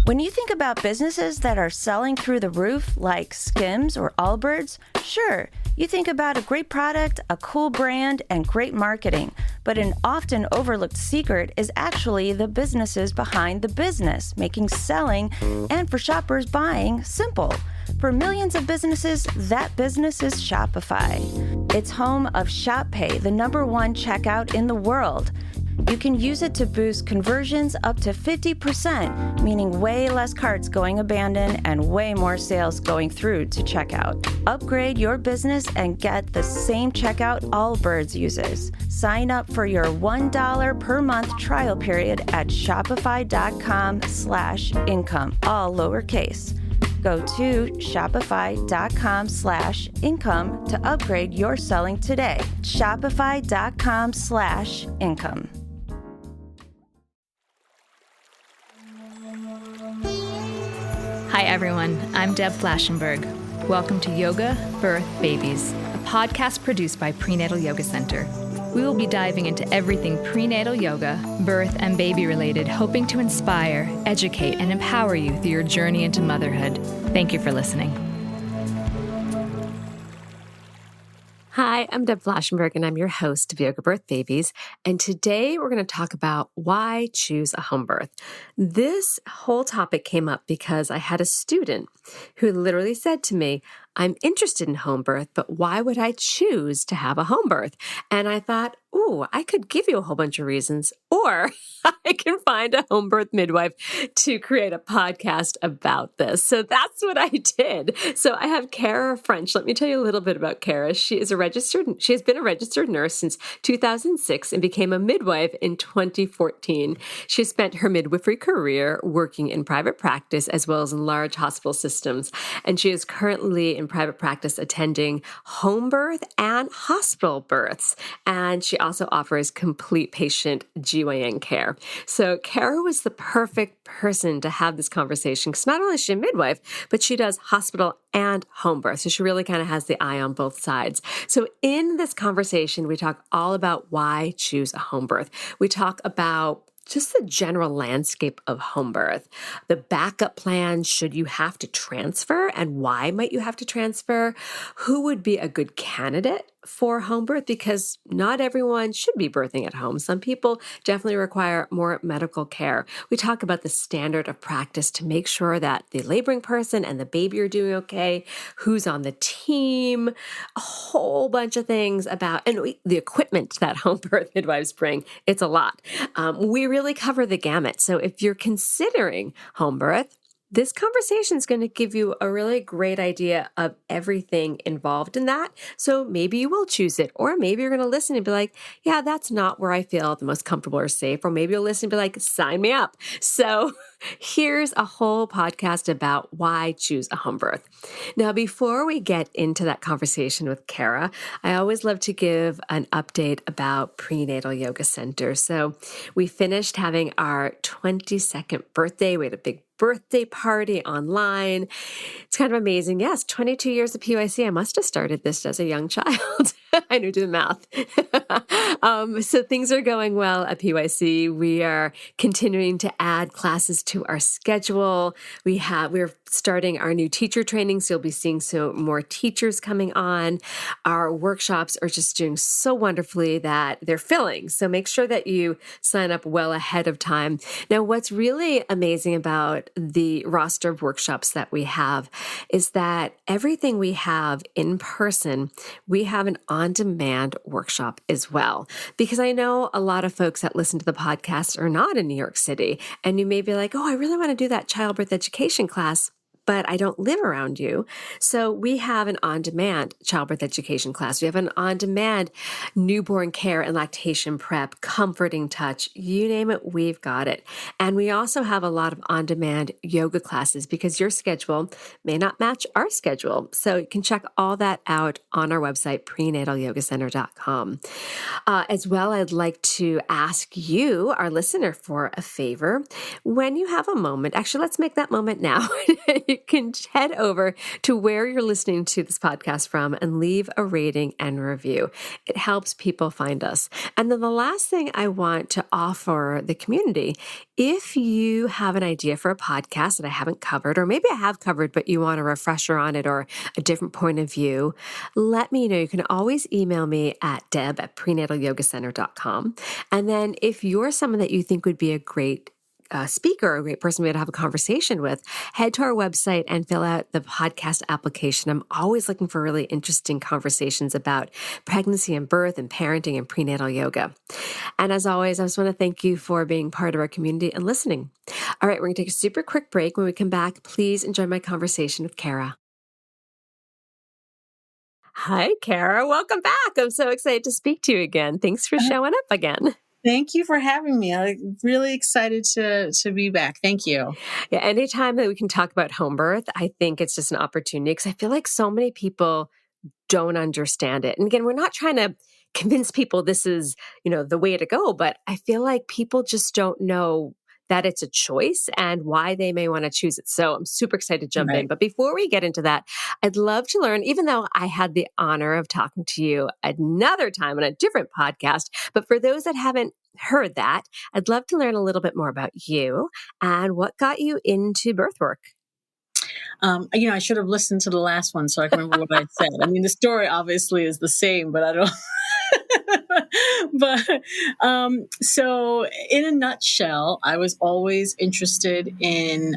When you think about businesses that are selling through the roof, like Skims or Allbirds, sure, you think about a great product, a cool brand, and great marketing. But an often overlooked secret is actually the businesses behind the business, making selling and for shoppers buying simple. For millions of businesses, that business is Shopify. It's home of Shop Pay, the #1 checkout in the world. You can use it to boost conversions up to 50%, meaning way less carts going abandoned and way more sales going through to checkout. Upgrade your business and get the same checkout Allbirds uses. Sign up for your $1 per month trial period at shopify.com/income, all lowercase. Go to shopify.com/income to upgrade your selling today. Shopify.com/income. Hi everyone, I'm Deb Flaschenberg. Welcome to Yoga, Birth, Babies, a podcast produced by Prenatal Yoga Center. We will be diving into everything prenatal yoga, birth, and baby related, hoping to inspire, educate, and empower you through your journey into motherhood. Thank you for listening. Hi, I'm Deb Flaschenberg, and I'm your host of Yoga Birth Babies. And today we're going to talk about why choose a home birth. This whole topic came up because I had a student who literally said to me, I'm interested in home birth, but why would I choose to have a home birth? And I thought, ooh, I could give you a whole bunch of reasons, or I can find a home birth midwife to create a podcast about this. So that's what I did. So I have Kara Ffrench. Let me tell you a little bit about Kara. She has been a registered nurse since 2006 and became a midwife in 2014. She spent her midwifery career working in private practice as well as in large hospital systems. And she is currently in private practice attending home birth and hospital births. And she also offers complete patient GYN care. So Kara was the perfect person to have this conversation because not only is she a midwife, but she does hospital and home birth. So she really kind of has the eye on both sides. So in this conversation, we talk all about why choose a home birth. We talk about just the general landscape of home birth, the backup plan should you have to transfer and why might you have to transfer, who would be a good candidate for home birth because not everyone should be birthing at home. Some people definitely require more medical care. We talk about the standard of practice to make sure that the laboring person and the baby are doing okay, who's on the team, a whole bunch of things about, and the equipment that home birth midwives bring. It's a lot. We really cover the gamut. So if you're considering home birth, this conversation is going to give you a really great idea of everything involved in that. So maybe you will choose it, or maybe you're going to listen and be like, yeah, that's not where I feel the most comfortable or safe. Or maybe you'll listen and be like, sign me up. So here's a whole podcast about why choose a home birth. Now, before we get into that conversation with Kara, I always love to give an update about Prenatal Yoga Center. So we finished having our 22nd birthday. We had a big birthday party online. It's kind of amazing. Yes, 22 years of PYC. I must have started this as a young child. I knew to do the math. So things are going well at PYC. We are continuing to add classes to our schedule. We're starting our new teacher training, so you'll be seeing some more teachers coming on. Our workshops are just doing so wonderfully that they're filling. So make sure that you sign up well ahead of time. Now, what's really amazing about the roster of workshops that we have is that everything we have in person, we have an on-demand workshop as well. Because I know a lot of folks that listen to the podcast are not in New York City, and you may be like, oh, I really want to do that childbirth education class, but I don't live around you. So we have an on-demand childbirth education class. We have an on-demand newborn care and lactation prep, comforting touch, you name it, we've got it. And we also have a lot of on-demand yoga classes because your schedule may not match our schedule. So you can check all that out on our website, prenatalyogacenter.com. As well, I'd like to ask you, our listener, for a favor. When you have a moment, actually, let's make that moment now. you can head over to where you're listening to this podcast from and leave a rating and review. It helps people find us. And then the last thing I want to offer the community, if you have an idea for a podcast that I haven't covered, or maybe I have covered, but you want a refresher on it or a different point of view, let me know. You can always email me at deb@prenatalYogaCenter.com. And then if you're someone that you think would be a great speaker, a great person we would have a conversation with, head to our website and fill out the podcast application. I'm always looking for really interesting conversations about pregnancy and birth and parenting and prenatal yoga. And as always, I just want to thank you for being part of our community and listening. All right, we're going to take a super quick break. When we come back, please enjoy my conversation with Kara. Hi, Kara. Welcome back. I'm so excited to speak to you again. Thanks for showing up again. Thank you for having me. I'm really excited to be back. Thank you. Yeah, anytime that we can talk about home birth, I think it's just an opportunity because I feel like so many people don't understand it. And again, we're not trying to convince people this is, the way to go, but I feel like people just don't know that it's a choice and why they may want to choose it. So I'm super excited to jump in. But before we get into that, I'd love to learn, even though I had the honor of talking to you another time on a different podcast, but for those that haven't heard that, I'd love to learn a little bit more about you and what got you into birth work. I should have listened to the last one so I can remember what I said. I mean, the story obviously is the same, but I don't. So in a nutshell, I was always interested in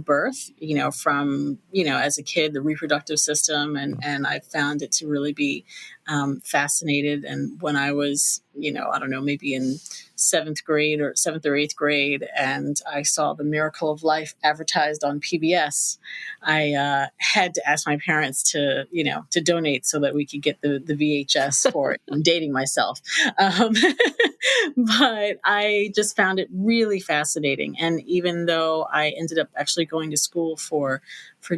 birth, from, as a kid, the reproductive system. And I found it to really be fascinated. And when I was, I don't know, maybe in seventh or eighth grade, and I saw The Miracle of Life advertised on PBS, I had to ask my parents to donate so that we could get the VHS for it. I'm dating myself. But I just found it really fascinating. And even though I ended up actually going to school for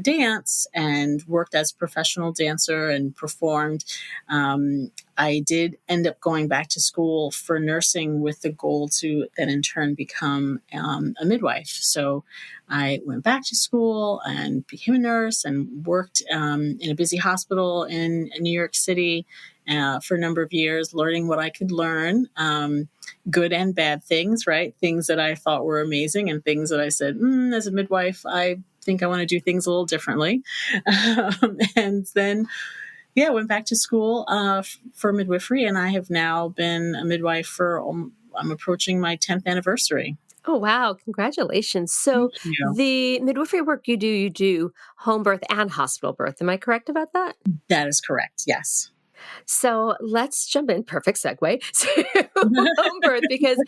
dance and worked as a professional dancer and performed, I did end up going back to school for nursing with the goal to then in turn become a midwife. So I went back to school and became a nurse and worked in a busy hospital in New York City for a number of years, learning what I could learn, good and bad things, right? Things that I thought were amazing and things that I said, as a midwife, I think I want to do things a little differently. And then went back to school for midwifery, and I have now been a midwife for, I'm approaching my 10th anniversary. Oh, wow. Congratulations. So the midwifery work you do home birth and hospital birth. Am I correct about that? That is correct. Yes. So let's jump in. Perfect segue to home birth, because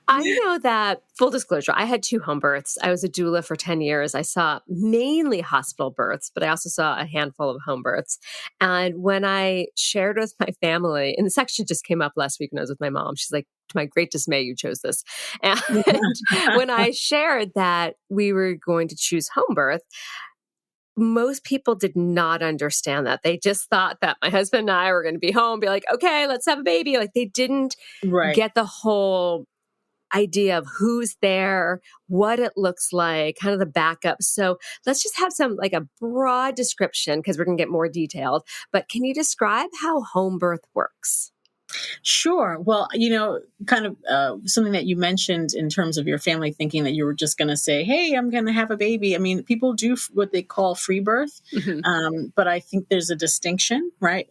I know that, full disclosure, I had 2 home births. I was a doula for 10 years. I saw mainly hospital births, but I also saw a handful of home births. And when I shared with my family, and this actually just came up last week when I was with my mom, she's like, to my great dismay, you chose this. And when I shared that we were going to choose home birth, most people did not understand that. They just thought that my husband and I were going to be home, be like, okay, let's have a baby. Like, they didn't get the whole idea of who's there, what it looks like, kind of the backup. So let's just have a broad description, because we're going to get more detailed. But can you describe how home birth works? Sure. Well, kind of something that you mentioned in terms of your family thinking that you were just going to say, hey, I'm going to have a baby. I mean, people do what they call free birth. Mm-hmm. But I think there's a distinction, right?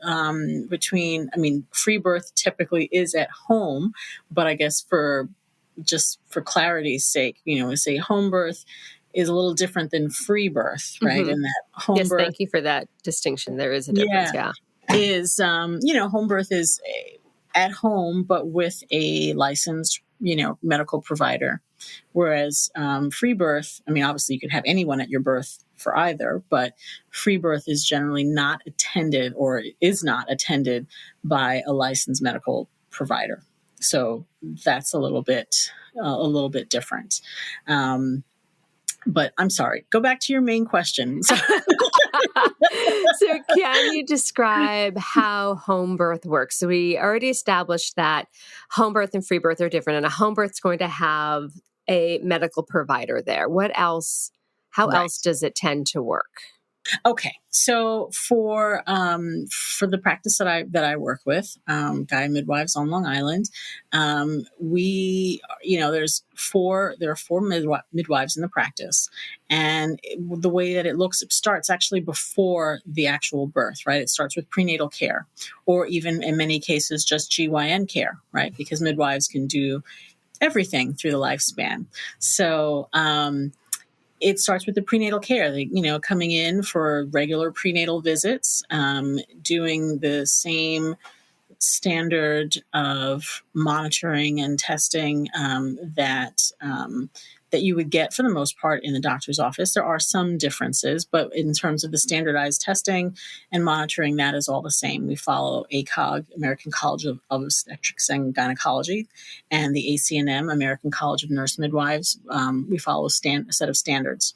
Between, free birth typically is at home, but I guess for clarity's sake, we say home birth is a little different than free birth, right? Mm-hmm. And that home birth. Thank you for that distinction. There is a difference. Yeah. Is, home birth is at home, but with a licensed, medical provider. Whereas free birth, obviously you could have anyone at your birth for either, but free birth is generally not attended or is not attended by a licensed medical provider. So that's a little bit different. But I'm sorry, go back to your main question. So can you describe how home birth works? So we already established that home birth and free birth are different, and a home birth is going to have a medical provider there. What else How Right. else does it tend to work? Okay, so for the practice that I work with, Guy Midwives on Long Island, we there are four midwives in the practice, and the way that it looks, it starts actually before the actual birth, right? It starts with prenatal care, or even in many cases just GYN care, right? Because midwives can do everything through the lifespan. So it starts with the prenatal care, coming in for regular prenatal visits, doing the same standard of monitoring and testing that you would get for the most part in the doctor's office. There are some differences, but in terms of the standardized testing and monitoring, that is all the same. We follow ACOG, American College of Obstetrics and Gynecology, and the ACNM, American College of Nurse Midwives. We follow a set of standards,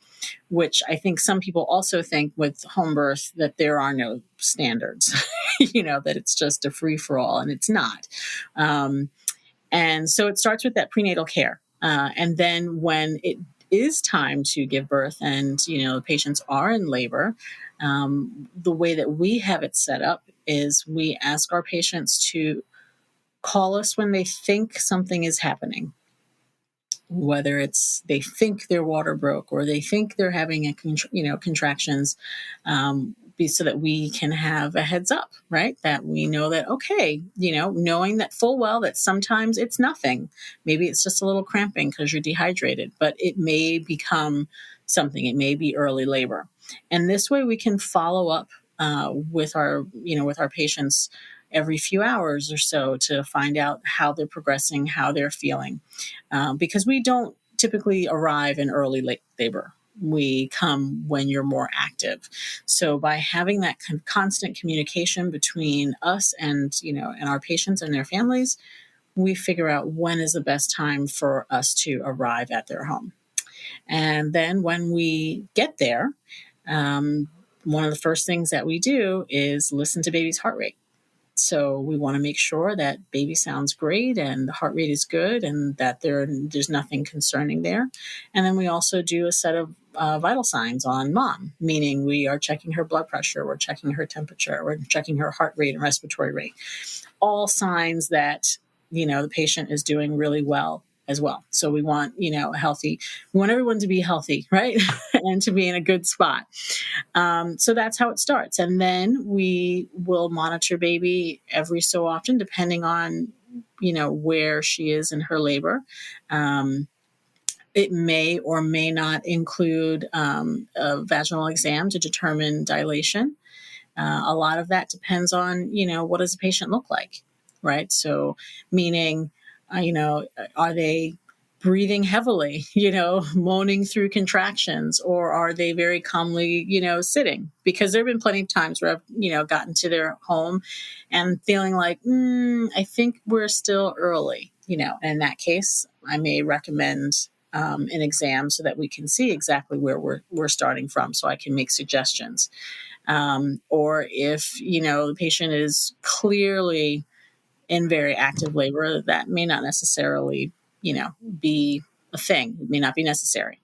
which I think some people also think with home birth that there are no standards, that it's just a free for all, and it's not. And so it starts with that prenatal care. And then when it is time to give birth and, the patients are in labor, the way that we have it set up is we ask our patients to call us when they think something is happening, whether it's they think their water broke or they think they're having contractions, so that we can have a heads up, right? That we know that, okay, knowing that full well that sometimes it's nothing. Maybe it's just a little cramping because you're dehydrated, but it may become something. It may be early labor. And this way we can follow up with our patients every few hours or so to find out how they're progressing, how they're feeling. Because we don't typically arrive in early labor. We come when you're more active. So by having that constant communication between us and our patients and their families, we figure out when is the best time for us to arrive at their home. And then when we get there, one of the first things that we do is listen to baby's heart rate. So we want to make sure that baby sounds great and the heart rate is good and that there's nothing concerning there. And then we also do a set of vital signs on mom, meaning we are checking her blood pressure, we're checking her temperature, we're checking her heart rate and respiratory rate. All signs that, the patient is doing really well as well. So we want, we want everyone to be healthy, right? And to be in a good spot. So that's how it starts. And then we will monitor baby every so often, depending on, where she is in her labor. It may or may not include a vaginal exam to determine dilation. A lot of that depends on, what does the patient look like, right? So meaning, are they breathing heavily, moaning through contractions, or are they very calmly, sitting? Because there have been plenty of times where I've, gotten to their home and feeling like, I think we're still early, and in that case, I may recommend an exam so that we can see exactly where we're starting from, so I can make suggestions. Or if, the patient is clearly in very active labor, that may not necessarily, be a thing. It may not be necessary.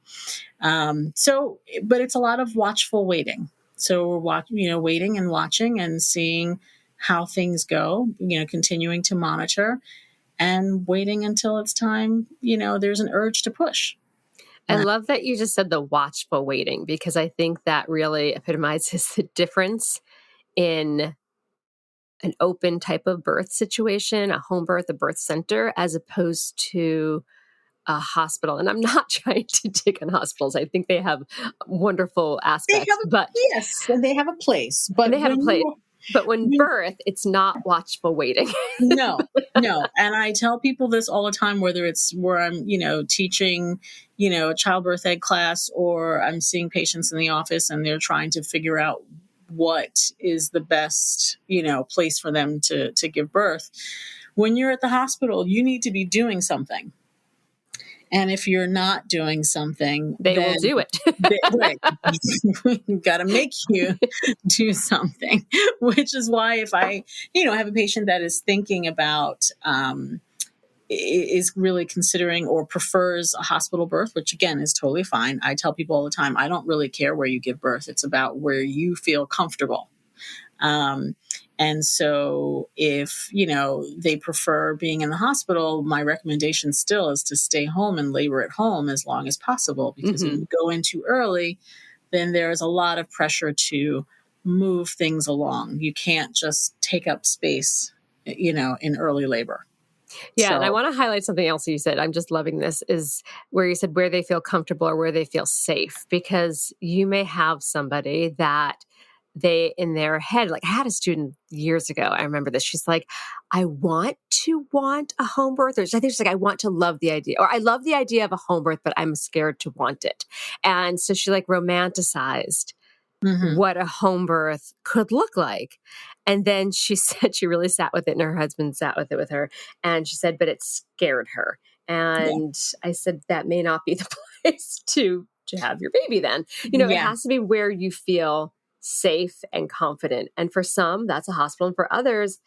But it's a lot of watchful waiting. So we're waiting and watching and seeing how things go, continuing to monitor and waiting until it's time, there's an urge to push. I love that you just said the watchful waiting, because I think that really epitomizes the difference in an open type of birth situation, a home birth, a birth center, as opposed to a hospital. And I'm not trying to dig on hospitals. I think they have wonderful aspects, Yes, and they have a place. But they have a place. But when birth, it's not watchful waiting. No. And I tell people this all the time, whether it's where I'm, teaching, a childbirth ed class, or I'm seeing patients in the office and they're trying to figure out what is the best, place for them to give birth. When you're at the hospital, you need to be doing something. And if you're not doing something, they will do it. Right. We've got to make you do something, which is why if I, have a patient that is thinking about, is really considering or prefers a hospital birth, which again is totally fine. I tell people all the time, I don't really care where you give birth. It's about where you feel comfortable. And so if, they prefer being in the hospital, my recommendation still is to stay home and labor at home as long as possible, because when you go in too early, then there's a lot of pressure to move things along. You can't just take up space, in early labor. Yeah. And I So, want to highlight something else you said. I'm just loving this, is where you said where they feel comfortable or where they feel safe, because you may have somebody that they, in their head, like I had a student years ago, I remember this. She's like, I want a home birth. Or I think she's like, I want to love the idea, or I love the idea of a home birth, but I'm scared to want it. And so she like romanticized what a home birth could look like. And then she said she really sat with it, and her husband sat with it with her. And she said, but it scared her. And I said, that may not be the place to have your baby then. It has to be where you feel safe and confident. And for some, that's a hospital. And for others,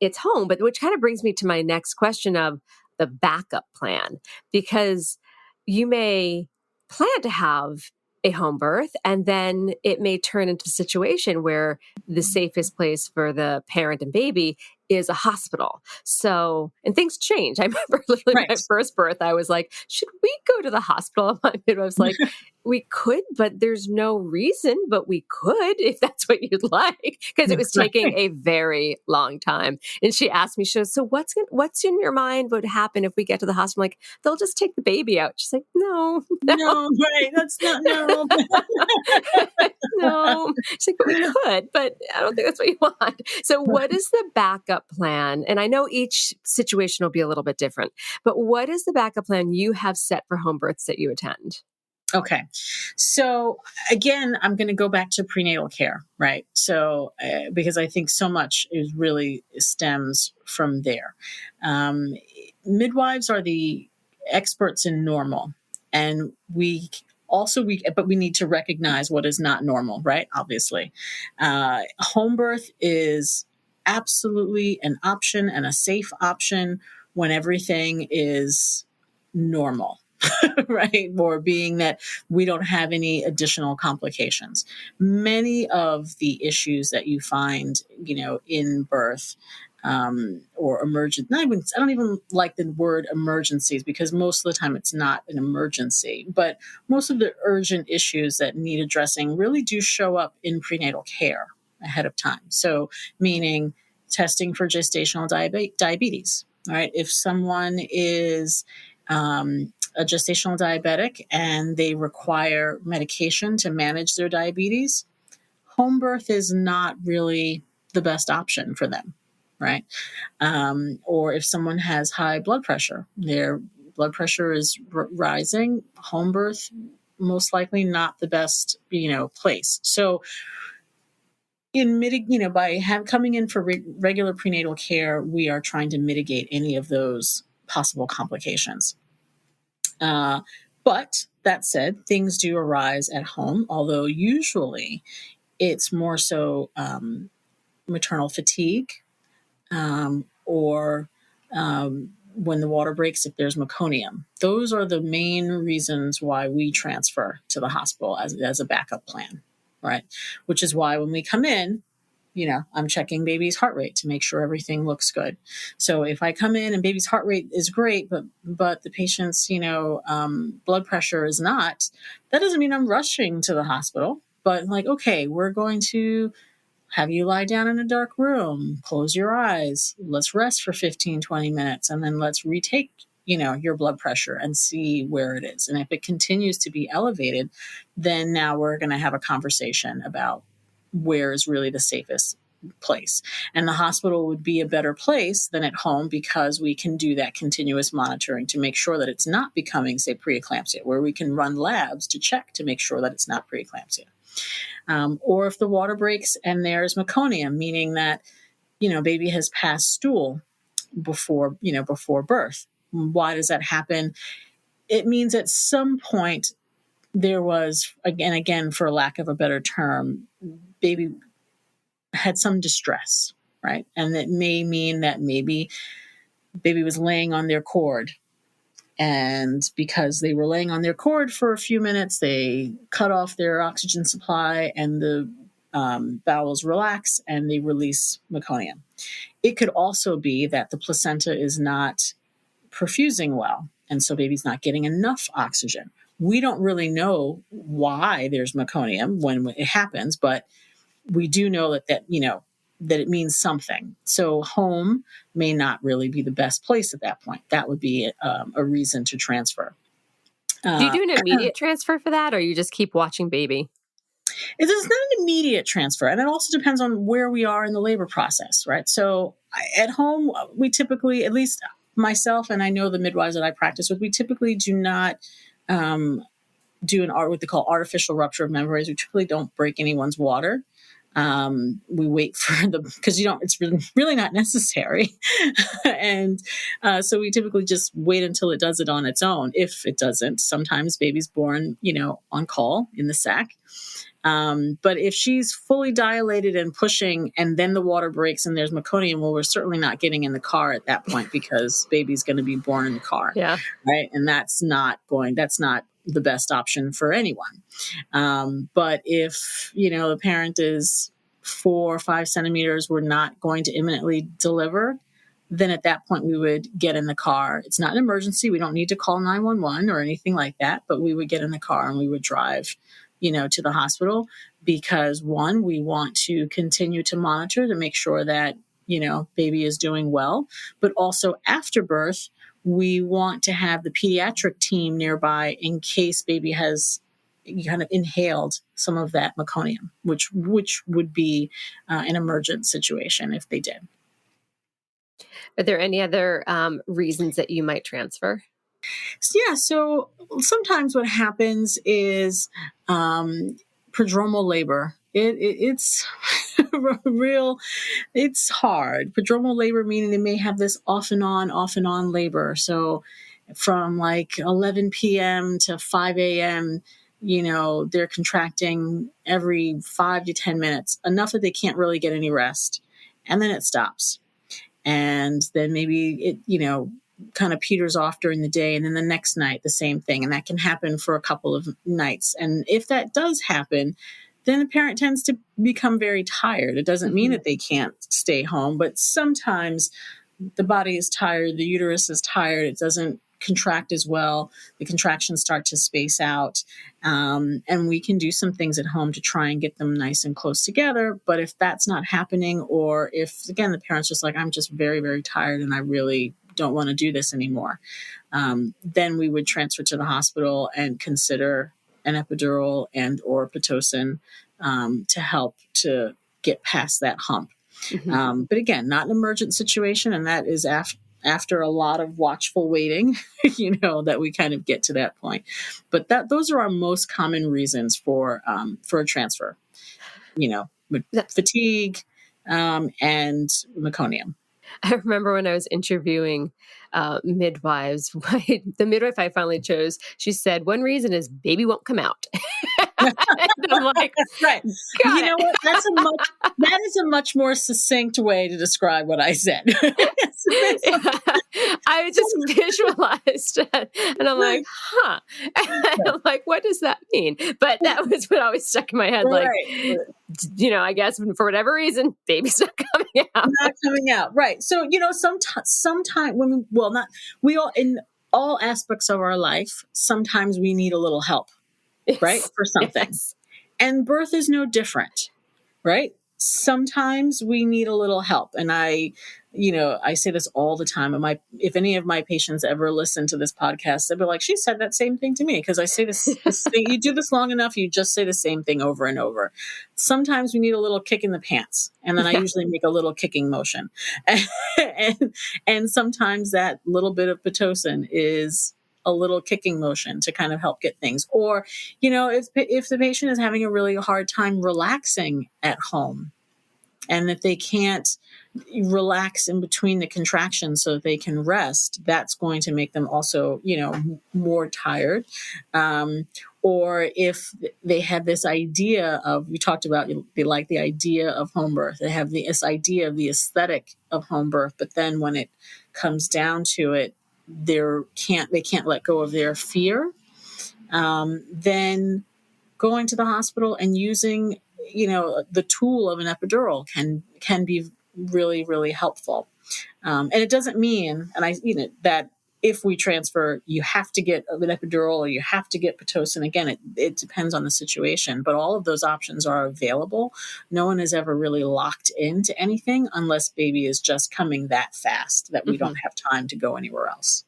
it's home. But which kind of brings me to my next question of the backup plan, because you may plan to have a home birth, and then it may turn into a situation where the safest place for the parent and baby is a hospital. So, and things change. I remember literally my first birth, I was like, should we go to the hospital? And my midwife was like, we could, but there's no reason, but we could if that's what you'd like, because it was taking a very long time. And she asked me, she goes, so what's in your mind would happen if we get to the hospital? I'm like, they'll just take the baby out. She's like, no, right. That's not, no. No. She's like, but we could, but I don't think that's what you want. So what is the backup plan? And I know each situation will be a little bit different, but what is the backup plan you have set for home births that you attend? Okay. So again, I'm going to go back to prenatal care, right? So, because I think so much is really stems from there. Midwives are the experts in normal, and but we need to recognize what is not normal, right? Obviously, home birth is absolutely an option and a safe option when everything is normal. Right? Or being that we don't have any additional complications. Many of the issues that you find, in birth, or emergent, I don't even like the word emergencies, because most of the time it's not an emergency, but most of the urgent issues that need addressing really do show up in prenatal care ahead of time. So meaning testing for gestational diabetes, right? If someone is, a gestational diabetic and they require medication to manage their diabetes, home birth is not really the best option for them, right? Or if someone has high blood pressure, their blood pressure is rising, home birth most likely not the best, place. So by coming in for regular prenatal care, we are trying to mitigate any of those possible complications. But that said, things do arise at home, although usually it's more so maternal fatigue, or when the water breaks, if there's meconium. Those are the main reasons why we transfer to the hospital as a backup plan, right? Which is why when we come in, I'm checking baby's heart rate to make sure everything looks good. So if I come in and baby's heart rate is great, but the patient's, blood pressure is not, that doesn't mean I'm rushing to the hospital. But like, okay, we're going to have you lie down in a dark room, close your eyes, let's rest for 15, 20 minutes, and then let's retake, your blood pressure and see where it is. And if it continues to be elevated, then now we're going to have a conversation about where is really the safest place. And the hospital would be a better place than at home, because we can do that continuous monitoring to make sure that it's not becoming, say, preeclampsia, where we can run labs to check to make sure that it's not preeclampsia. Or if the water breaks and there's meconium, meaning that, baby has passed stool before birth. Why does that happen? It means at some point there was, again, for lack of a better term, baby had some distress, right? And that may mean that maybe baby was laying on their cord. And because they were laying on their cord for a few minutes, they cut off their oxygen supply and the bowels relax and they release meconium. It could also be that the placenta is not perfusing well, and so baby's not getting enough oxygen. We don't really know why there's meconium when it happens, but we do know that it means something. So home may not really be the best place at that point. That would be a reason to transfer. Do you do an immediate transfer for that, or you just keep watching baby? It's not an immediate transfer, and it also depends on where we are in the labor process, right? So at home, we typically, at least myself and I know the midwives that I practice with, we typically do not do what they call artificial rupture of membranes. We typically don't break anyone's water. We wait for because it's really not necessary. And so we typically just wait until it does it on its own. If it doesn't, sometimes baby's born, on call in the sac. But if she's fully dilated and pushing and then the water breaks and there's meconium, well, we're certainly not getting in the car at that point because baby's going to be born in the car. Yeah. Right. And that's not the best option for anyone. But if, the parent is 4 or 5 centimeters, we're not going to imminently deliver, then at that point we would get in the car. It's not an emergency. We don't need to call 911 or anything like that, but we would get in the car and we would drive, to the hospital because one, we want to continue to monitor to make sure that, baby is doing well, but also after birth, we want to have the pediatric team nearby in case baby has kind of inhaled some of that meconium, which would be an emergent situation if they did. Are there any other reasons that you might transfer? Yeah, so sometimes what happens is prodromal labor. It's it's hard. Prodromal labor meaning they may have this off and on labor. So from like 11 p.m. to 5 a.m., they're contracting every 5 to 10 minutes, enough that they can't really get any rest. And then it stops. And then maybe it, kind of peters off during the day. And then the next night, the same thing. And that can happen for a couple of nights. And if that does happen, then the parent tends to become very tired. It doesn't mean that they can't stay home, but sometimes the body is tired, the uterus is tired, it doesn't contract as well, the contractions start to space out, and we can do some things at home to try and get them nice and close together. But if that's not happening, or if, again, the parent's just like, I'm just very, very tired and I really don't want to do this anymore, then we would transfer to the hospital and consider an epidural and or Pitocin to help to get past that hump. Mm-hmm. But again, not an emergent situation, and that is after a lot of watchful waiting, that we kind of get to that point. But those are our most common reasons for a transfer, fatigue and meconium. I remember when I was interviewing midwives, the midwife I finally chose, she said, one reason is baby won't come out. And I'm like, right. You know what? That is a much more succinct way to describe what I said. I just visualized it, and I'm like, huh. And I'm like, what does that mean? But that was what always stuck in my head. Like, I guess for whatever reason, baby's not coming out. Not coming out. Right. So, sometimes when we all, in all aspects of our life, sometimes we need a little help, right? For something. Yes. And birth is no different, right? Sometimes we need a little help. And I say this all the time. If any of my patients ever listen to this podcast, they'll be like, she said that same thing to me. Because I say this thing, you do this long enough, you just say the same thing over and over. Sometimes we need a little kick in the pants. And then I usually make a little kicking motion. And sometimes that little bit of Pitocin is a little kicking motion to kind of help get things. Or, if the patient is having a really hard time relaxing at home and that they can't relax in between the contractions so that they can rest, that's going to make them also, more tired. Or if they have this idea of, we talked about, they like the idea of home birth. They have this idea of the aesthetic of home birth, but then when it comes down to it, they can't let go of their fear, then going to the hospital and using, the tool of an epidural can be really, really helpful. And it doesn't mean, that if we transfer, you have to get an epidural or you have to get Pitocin. Again, it depends on the situation, but all of those options are available. No one is ever really locked into anything unless baby is just coming that fast that we don't have time to go anywhere else.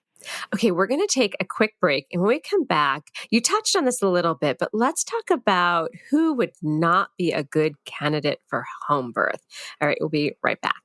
Okay, we're going to take a quick break. And when we come back, you touched on this a little bit, but let's talk about who would not be a good candidate for home birth. All right, we'll be right back.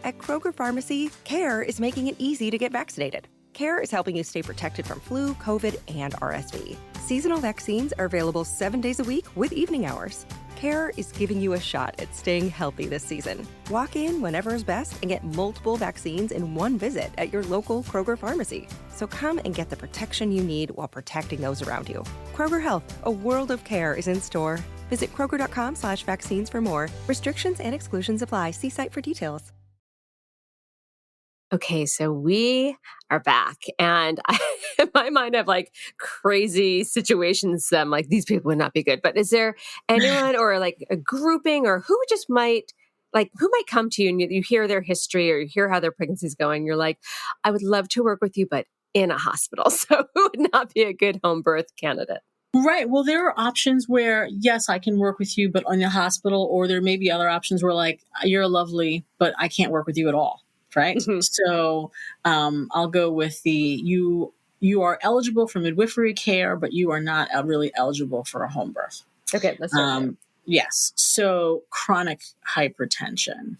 At Kroger Pharmacy, CARE is making it easy to get vaccinated. CARE is helping you stay protected from flu, COVID, and RSV. Seasonal vaccines are available 7 days a week with evening hours. CARE is giving you a shot at staying healthy this season. Walk in whenever is best and get multiple vaccines in one visit at your local Kroger Pharmacy. So come and get the protection you need while protecting those around you. Kroger Health, a world of care, is in store. Visit Kroger.com/vaccines for more. Restrictions and exclusions apply. See site for details. Okay, so we are back, and in my mind, I have like crazy situations. Like these people would not be good. But is there anyone or like a grouping or who just might who might come to you and you hear their history or you hear how their pregnancy is going? You're like, I would love to work with you, but in a hospital. So who would not be a good home birth candidate? Right. Well, there are options where, yes, I can work with you, but in the hospital, or there may be other options where like, you're lovely, but I can't work with you at all. Right. Mm-hmm. So I'll go with you are eligible for midwifery care, but you are not really eligible for a home birth. Okay. Let's start there. Yes. So chronic hypertension,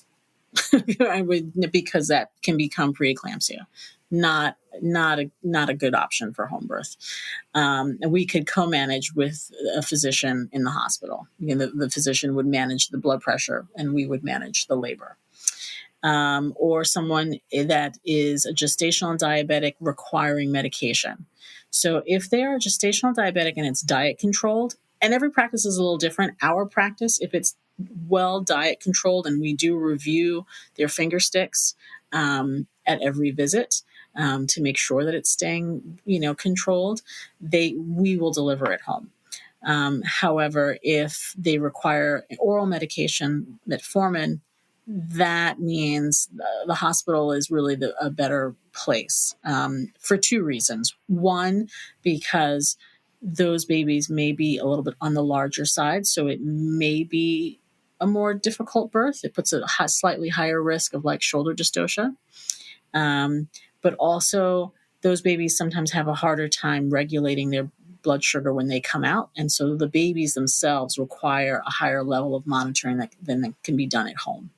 because that can become preeclampsia. Not a good option for home birth. And we could co-manage with a physician in the hospital. The physician would manage the blood pressure and we would manage the labor. Or someone that is a gestational diabetic requiring medication. So if they are gestational diabetic and it's diet controlled, and every practice is a little different. Our practice, if it's well diet controlled, and we do review their finger sticks at every visit to make sure that it's staying, controlled, we will deliver at home. However, if they require oral medication, metformin, that means the hospital is really a better place for two reasons. One, because those babies may be a little bit on the larger side, so it may be a more difficult birth. It puts a slightly higher risk of like shoulder dystocia. But also, those babies sometimes have a harder time regulating their blood sugar when they come out. And so the babies themselves require a higher level of monitoring than that can be done at home.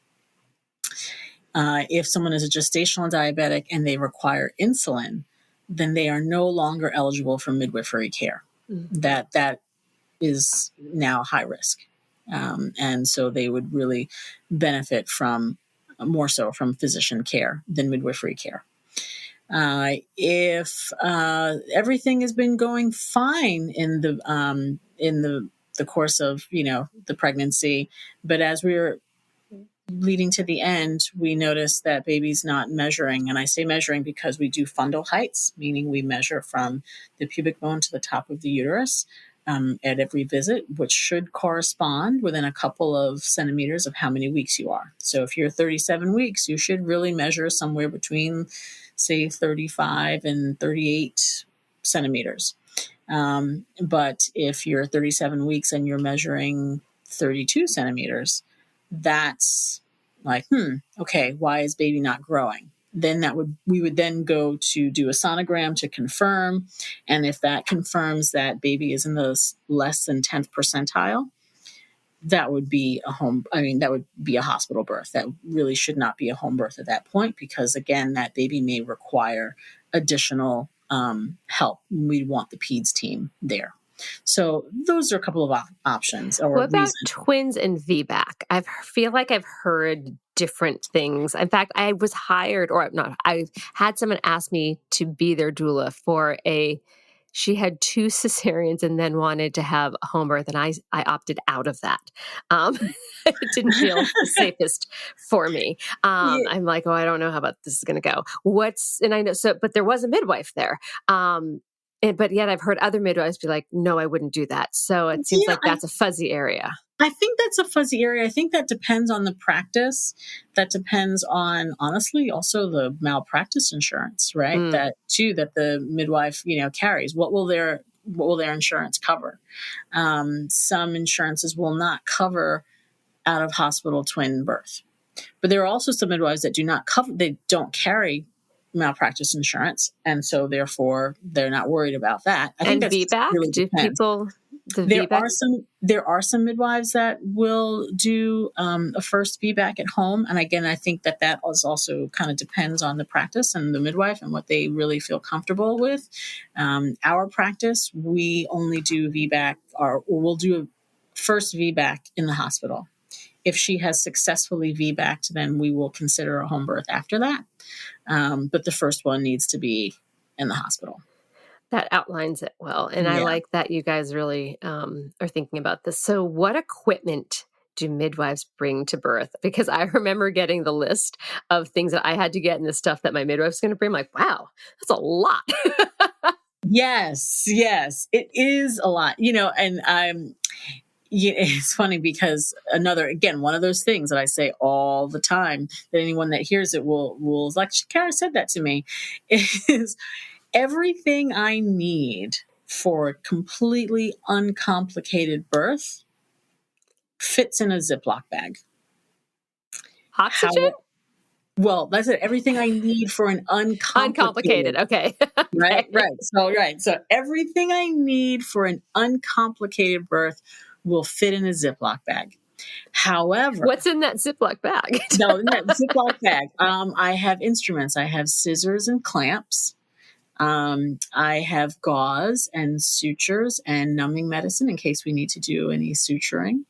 If someone is a gestational diabetic and they require insulin, then they are no longer eligible for midwifery care. Mm-hmm. That is now high risk. And so they would really benefit more so from physician care than midwifery care. If everything has been going fine in the course of the pregnancy, but as we're leading to the end, we notice that baby's not measuring. And I say measuring because we do fundal heights, meaning we measure from the pubic bone to the top of the uterus at every visit, which should correspond within a couple of centimeters of how many weeks you are. So if you're 37 weeks, you should really measure somewhere between, say, 35 and 38 centimeters. But if you're 37 weeks and you're measuring 32 centimeters, that's like, okay, why is baby not growing? Then we would then go to do a sonogram to confirm. And if that confirms that baby is in the less than 10th percentile, that would be a hospital birth. That really should not be a home birth at that point, because again, that baby may require additional help. We want the peds team there. So those are a couple of options. Or what about twins and VBAC? I feel like I've heard different things. In fact, I had someone ask me to be their doula for a she had 2 cesareans and then wanted to have a home birth. And I opted out of that. It didn't feel the safest for me. I'm like, oh, I don't know how about this is going to go. And I know, but there was a midwife there. But yet I've heard other midwives be like, no, I wouldn't do that. So it seems like that's a fuzzy area. I think that's a fuzzy area. I think that depends on the practice. That depends on, honestly, also the malpractice insurance, right? That the midwife, carries. What will their insurance cover? Some insurances will not cover out of hospital twin birth, but there are also some midwives that do not cover. They don't carry malpractice insurance, and so therefore they're not worried about that. I think that's VBAC? Really do depends. People? There are some midwives that will do a first VBAC at home, and again, I think that is also kind of depends on the practice and the midwife and what they really feel comfortable with. Our practice, we only do VBAC, or we'll do a first VBAC in the hospital. If she has successfully VBAC'd, then we will consider a home birth after that. But the first one needs to be in the hospital. That outlines it well. And I like that you guys really are thinking about this. So what equipment do midwives bring to birth? Because I remember getting the list of things that I had to get and the stuff that my midwife's going to bring. I'm like, wow, that's a lot. Yes, it is a lot, and it's funny because one of those things that I say all the time that anyone that hears it will like, Kara said that to me, is everything I need for a completely uncomplicated birth fits in a Ziploc bag. Oxygen? That's it. Everything I need for an uncomplicated. Okay. Right. So everything I need for an uncomplicated birth will fit in a Ziploc bag. However, what's in that Ziploc bag? In that Ziploc bag, I have instruments. I have scissors and clamps. I have gauze and sutures and numbing medicine in case we need to do any suturing.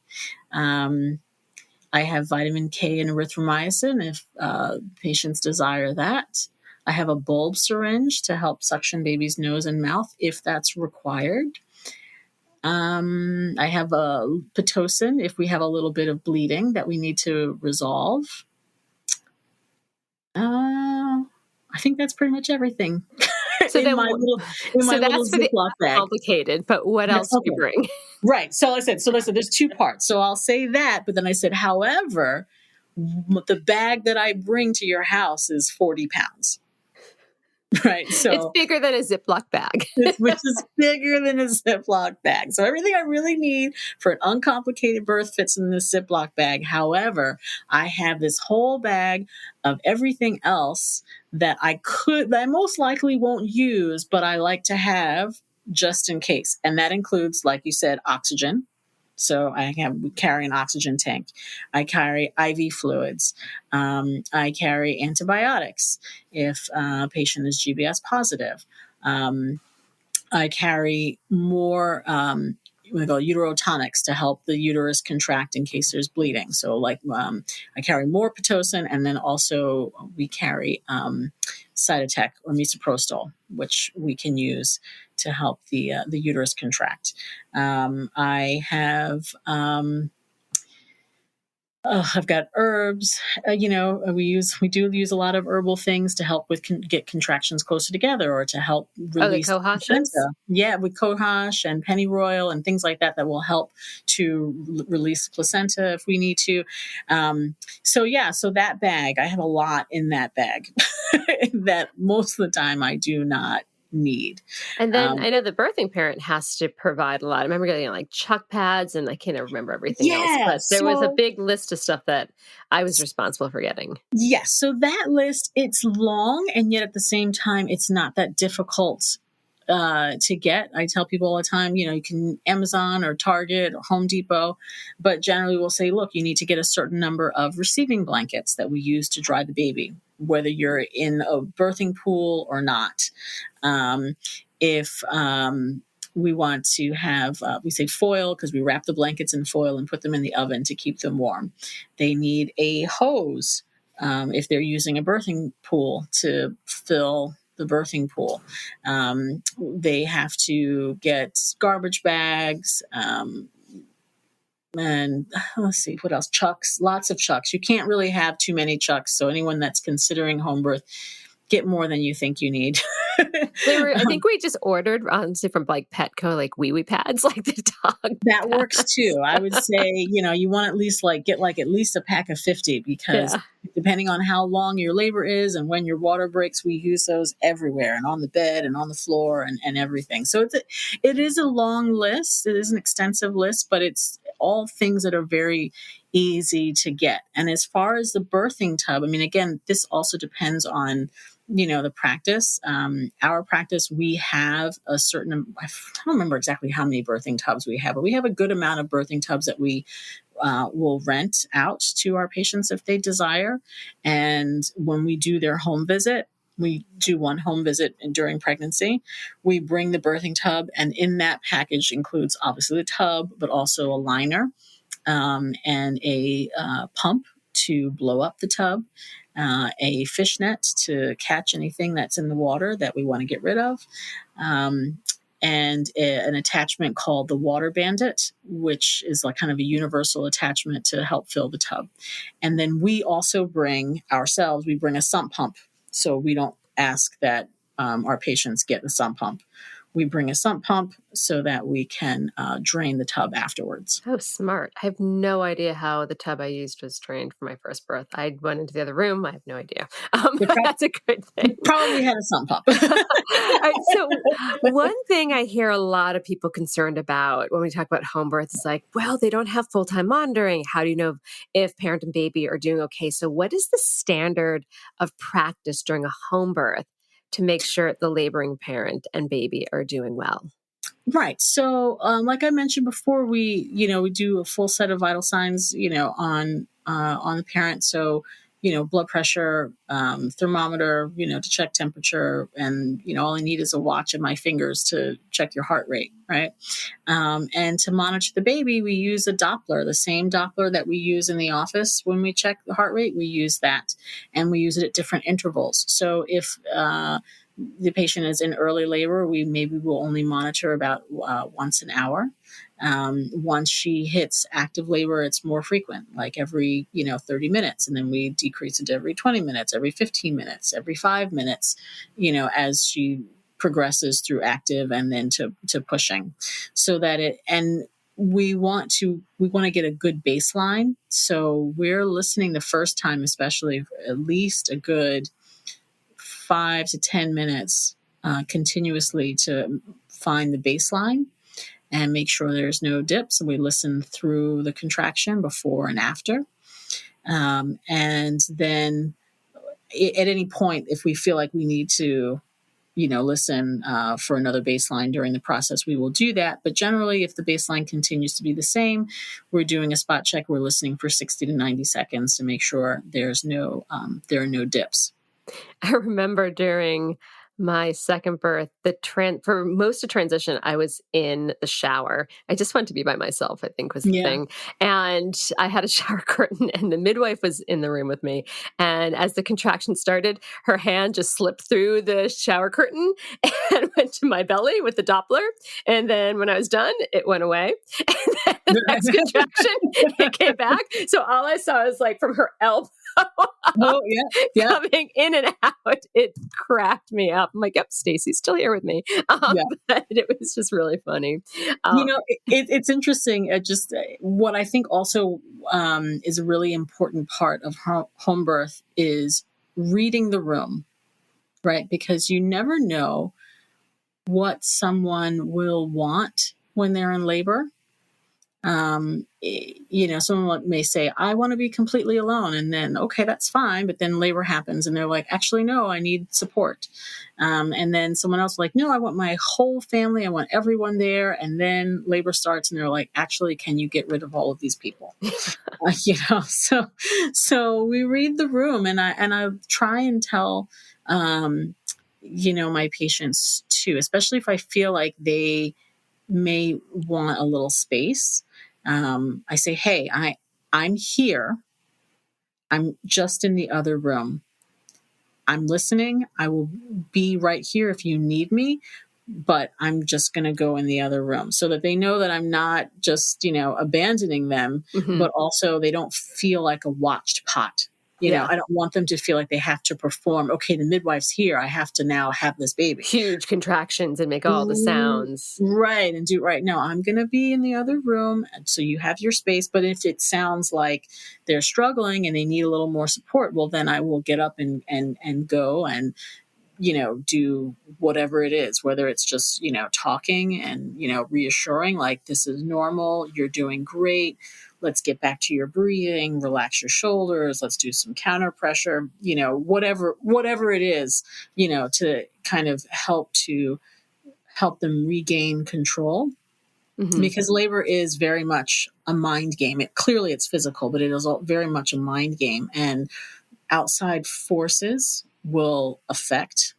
I have vitamin K and erythromycin if patients desire that. I have a bulb syringe to help suction baby's nose and mouth if that's required. I have a Pitocin if we have a little bit of bleeding that we need to resolve. I think that's pretty much everything. So in my little Ziploc bag. Complicated, but what else do you bring? Right. So I said, there's 2 parts. So I'll say that, but then I said, however, the bag that I bring to your house is 40 pounds. Right. So it's bigger than a Ziploc bag. Which is bigger than a Ziploc bag. So everything I really need for an uncomplicated birth fits in this Ziploc bag. However, I have this whole bag of everything else that I most likely won't use, but I like to have just in case. And that includes, like you said, oxygen. So we carry an oxygen tank. I carry IV fluids. I carry antibiotics if a patient is GBS positive. I carry more uterotonics to help the uterus contract in case there's bleeding. So I carry more Pitocin, and then also we carry Cytotec or misoprostol, which we can use to help the uterus contract. I have I've got herbs. We do use a lot of herbal things to help with get contractions closer together, or to help release the cohosh. Yeah, with cohosh and pennyroyal and things like that will help to release the placenta if we need to. So that bag, I have a lot in that bag that most of the time I do not need. And then I know the birthing parent has to provide a lot. I remember getting like chuck pads, and I can't remember everything else, but there was a big list of stuff that I was responsible for getting. Yes. So that list, it's long, and yet at the same time, it's not that difficult to get. I tell people all the time, you can Amazon or Target or Home Depot, but generally we'll say, look, you need to get a certain number of receiving blankets that we use to dry the baby, whether you're in a birthing pool or not. If we want to have, we say foil because we wrap the blankets in foil and put them in the oven to keep them warm. They need a hose if they're using a birthing pool to fill the birthing pool. They have to get garbage bags, and let's see, what else? Chucks, lots of chucks. You can't really have too many chucks. So anyone that's considering home birth, get more than you think you need. I think we just ordered, honestly, from like Petco, like wee wee pads, like the dog. That works too. I would say, you want at least get at least a pack of 50, because depending on how long your labor is and when your water breaks, we use those everywhere and on the bed and on the floor and everything. So it is a long list. It is an extensive list, but it's all things that are very easy to get. And as far as the birthing tub, I mean, again, this also depends on the practice. Our practice, we have a certain, I don't remember exactly how many birthing tubs we have, but we have a good amount of birthing tubs that we will rent out to our patients if they desire. And when we do their home visit, we do one home visit during pregnancy. We bring the birthing tub, and in that package includes obviously the tub, but also a liner and a pump to blow up the tub, a fishnet to catch anything that's in the water that we want to get rid of, and an attachment called the Water Bandit, which is like kind of a universal attachment to help fill the tub. And then we also bring a sump pump. So we don't ask that our patients get a sump pump. We bring a sump pump so that we can drain the tub afterwards. Oh, smart. I have no idea how the tub I used was drained for my first birth. I went into the other room. I have no idea. That's a good thing. Probably had a sump pump. All right, so one thing I hear a lot of people concerned about when we talk about home birth is like, well, they don't have full-time monitoring. How do you know if parent and baby are doing okay? So what is the standard of practice during a home birth to make sure the laboring parent and baby are doing well? Right. So, like I mentioned before, we do a full set of vital signs, on the parent. So, blood pressure, thermometer, to check temperature, and, all I need is a watch and my fingers to check your heart rate. Right. And to monitor the baby, we use a Doppler, the same Doppler that we use in the office when we check the heart rate. We use that, and we use it at different intervals. So if the patient is in early labor, we maybe will only monitor about once an hour. Once she hits active labor, it's more frequent, like every 30 minutes, and then we decrease it to every 20 minutes, every 15 minutes, every 5 minutes, as she progresses through active and then to pushing, so that we want to get a good baseline. So we're listening the first time, especially at least a good 5 to 10 minutes continuously to find the baseline and make sure there's no dips. And we listen through the contraction before and after. And then at any point, if we feel like we need to, listen for another baseline during the process, we will do that. But generally, if the baseline continues to be the same, we're doing a spot check. We're listening for 60 to 90 seconds to make sure there are no dips. I remember during my second birth, for most of transition, I was in the shower. I just wanted to be by myself, I think was the thing. And I had a shower curtain, and the midwife was in the room with me. And as the contraction started, her hand just slipped through the shower curtain and went to my belly with the Doppler. And then when I was done, it went away. And then the next contraction, it came back. So all I saw was like from her elbow coming in and out. It cracked me up. I'm like, yep, Stacy's still here with me. But it was just really funny. It's interesting. Just what I think also is a really important part of home birth is reading the room, right? Because you never know what someone will want when they're in labor. Someone may say, I want to be completely alone. And then, okay, that's fine. But then labor happens and they're like, actually, no, I need support. And then someone else like, no, I want my whole family. I want everyone there. And then labor starts and they're like, actually, can you get rid of all of these people? So we read the room, and I try and tell, my patients too, especially if I feel like they may want a little space. I say, hey, I'm here. I'm just in the other room. I'm listening. I will be right here if you need me, but I'm just going to go in the other room, so that they know that I'm not just, abandoning them, Mm-hmm. but also they don't feel like a watched pot. Yeah. I don't want them to feel like they have to perform. Okay, the midwife's here. I have to now have this baby. Huge contractions and make all the sounds. Right. And do right. No, I'm going to be in the other room. And so you have your space. But if it sounds like they're struggling and they need a little more support, well, then I will get up and go and, do whatever it is, whether it's just, talking and, reassuring, like, this is normal. You're doing great. Let's get back to your breathing, relax your shoulders. Let's do some counter pressure, whatever it is, to kind of help them regain control. Mm-hmm. Because labor is very much a mind game. Clearly it's physical, but it is very much a mind game, and outside forces will affect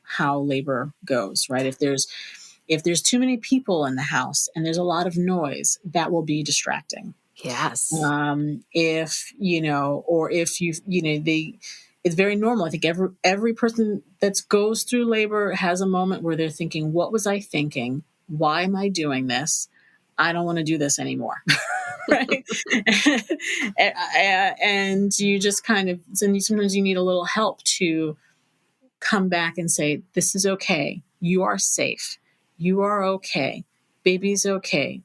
how labor goes, right? If there's too many people in the house and there's a lot of noise, that will be distracting. Yes. If it's very normal. I think every person that goes through labor has a moment where they're thinking, what was I thinking? Why am I doing this? I don't want to do this anymore. Right. And you just sometimes you need a little help to come back and say, this is okay. You are safe. You are okay. Baby's okay.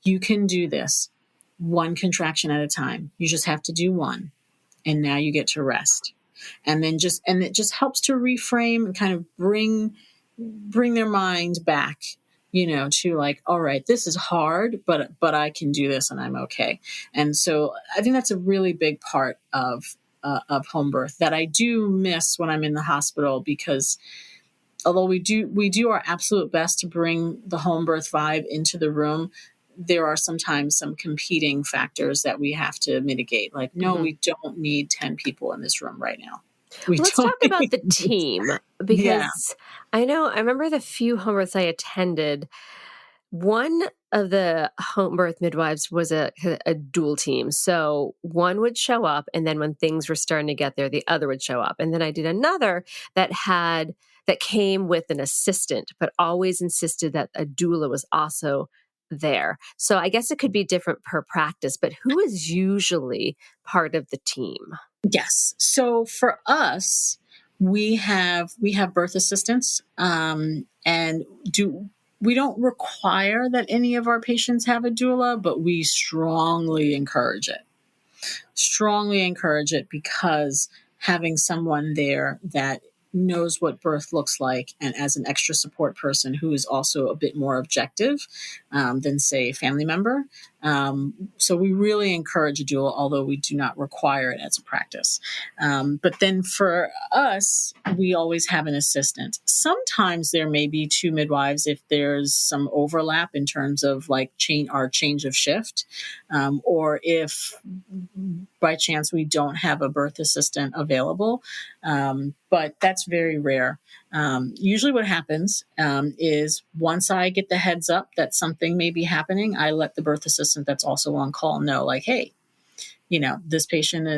You can do this one contraction at a time. You just have to do one. And now you get to rest. And then it just helps to reframe and kind of bring their mind back, to like, all right, this is hard, but I can do this and I'm okay. And so I think that's a really big part of home birth that I do miss when I'm in the hospital, because although we do our absolute best to bring the home birth vibe into the room, there are sometimes some competing factors that we have to mitigate. Like, no, we don't need 10 people in this room right now. Let's talk about the team, because I remember the few home births I attended. One of the home birth midwives was a dual team. So one would show up, and then when things were starting to get there, the other would show up. And then I did another that came with an assistant, but always insisted that a doula was also there. So I guess it could be different per practice, but who is usually part of the team? Yes. So for us, we have birth assistants, and we don't require that any of our patients have a doula, but we strongly encourage it. Strongly encourage it, because having someone there that knows what birth looks like, and as an extra support person who is also a bit more objective than, say, a family member. So we really encourage a doula, although we do not require it as a practice. But then for us, we always have an assistant. Sometimes there may be two midwives if there's some overlap in terms of like change of shift, or if by chance we don't have a birth assistant available. But that's very rare. Usually what happens is once I get the heads up that something may be happening, I let the birth assistant that's also on call know, like, hey, this patient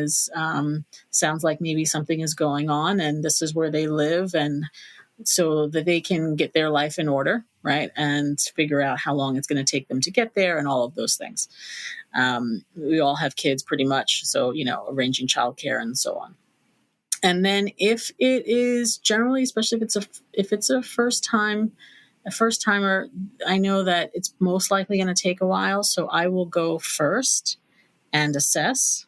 sounds like maybe something is going on, and this is where they live, and so that they can get their life in order, right? And figure out how long it's going to take them to get there and all of those things. We all have kids pretty much, so, arranging childcare and so on. And then if it is generally, especially if it's a first timer, I know that it's most likely going to take a while. So I will go first and assess.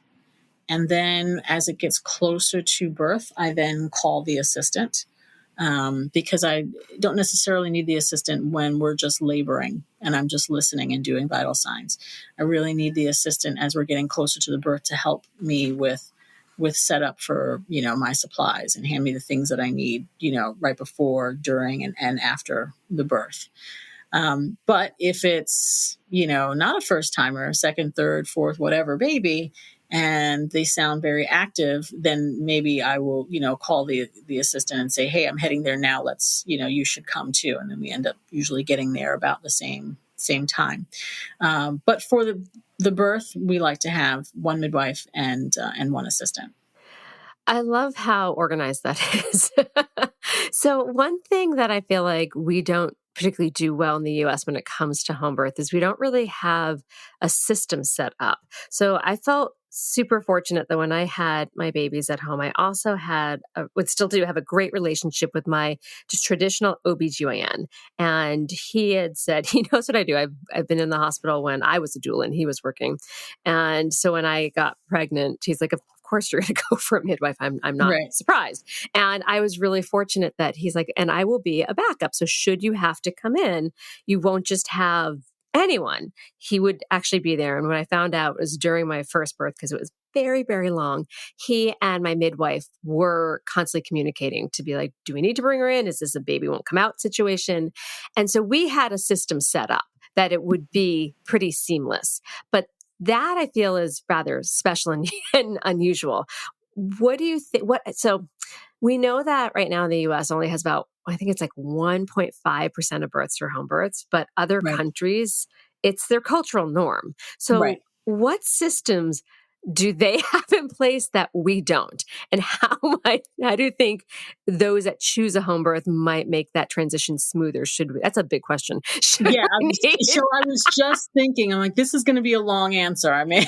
And then as it gets closer to birth, I then call the assistant, because I don't necessarily need the assistant when we're just laboring and I'm just listening and doing vital signs. I really need the assistant as we're getting closer to the birth to help me with setup for, my supplies, and hand me the things that I need, right before, during, and after the birth. But if it's, not a first timer, second, third, fourth, whatever baby, and they sound very active, then maybe I will, call the assistant and say, hey, I'm heading there now. Let's, you should come too. And then we end up usually getting there about the same time. But for the birth, we like to have one midwife and one assistant. I love how organized that is. So one thing that I feel like we don't particularly do well in the US when it comes to home birth is we don't really have a system set up. So I felt super fortunate that when I had my babies at home, I also would still do have a great relationship with my just traditional OBGYN. And he had said, he knows what I do. I've been in the hospital when I was a doula and he was working. And so when I got pregnant, he's like, of course you're going to go for a midwife. I'm not surprised. And I was really fortunate that he's like, and I will be a backup. So should you have to come in, you won't just have anyone. He would actually be there. And when I found out, it was during my first birth, because it was very, very long, he and my midwife were constantly communicating to be like, do we need to bring her in? Is this a baby won't come out situation? And so we had a system set up that it would be pretty seamless. But that I feel is rather special and unusual. What do you think? So we know that right now in the US only has about, I think it's like 1.5% of births are home births, but other countries, it's their cultural norm. So what systems do they have in place that we don't? And how do you think those that choose a home birth might make that transition smoother? That's a big question. I was just thinking, I'm like, this is going to be a long answer. I mean,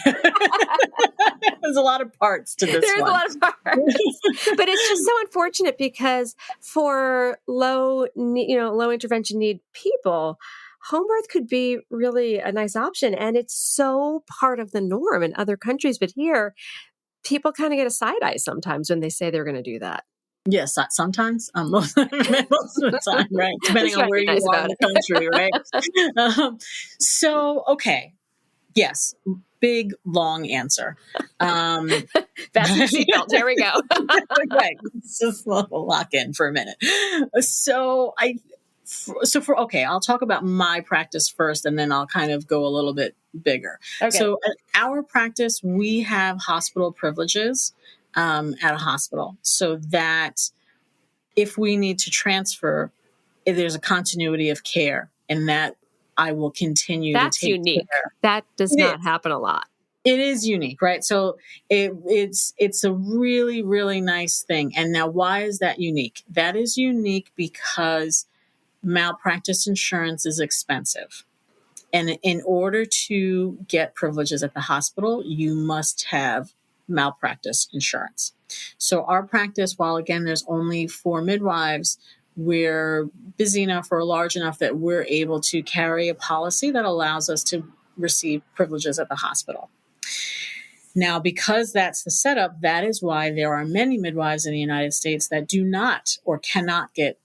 there's a lot of parts to this There's one. a lot of parts. But it's just so unfortunate because for low intervention need people, home birth could be really a nice option. And it's so part of the norm in other countries. But here, people kind of get a side eye sometimes when they say they're going to do that. Yes, sometimes, most of the time, right? Depending on where you are in the country, right? Okay. Yes. Big, long answer. Fasten your seatbelt. There we go. Right. Let's just lock in for a minute. I'll talk about my practice first, and then I'll kind of go a little bit bigger. Okay. So at our practice, we have hospital privileges at a hospital, so that if we need to transfer, if there's a continuity of care, and that I will continue to take care. That's unique. That does not happen a lot. It is unique, right? So it's a really, really nice thing. And now, why is that unique? That is unique because malpractice insurance is expensive. And in order to get privileges at the hospital, you must have malpractice insurance. So our practice, while again, there's only 4 midwives, we're busy enough or large enough that we're able to carry a policy that allows us to receive privileges at the hospital. Now, because that's the setup, that is why there are many midwives in the United States that do not or cannot get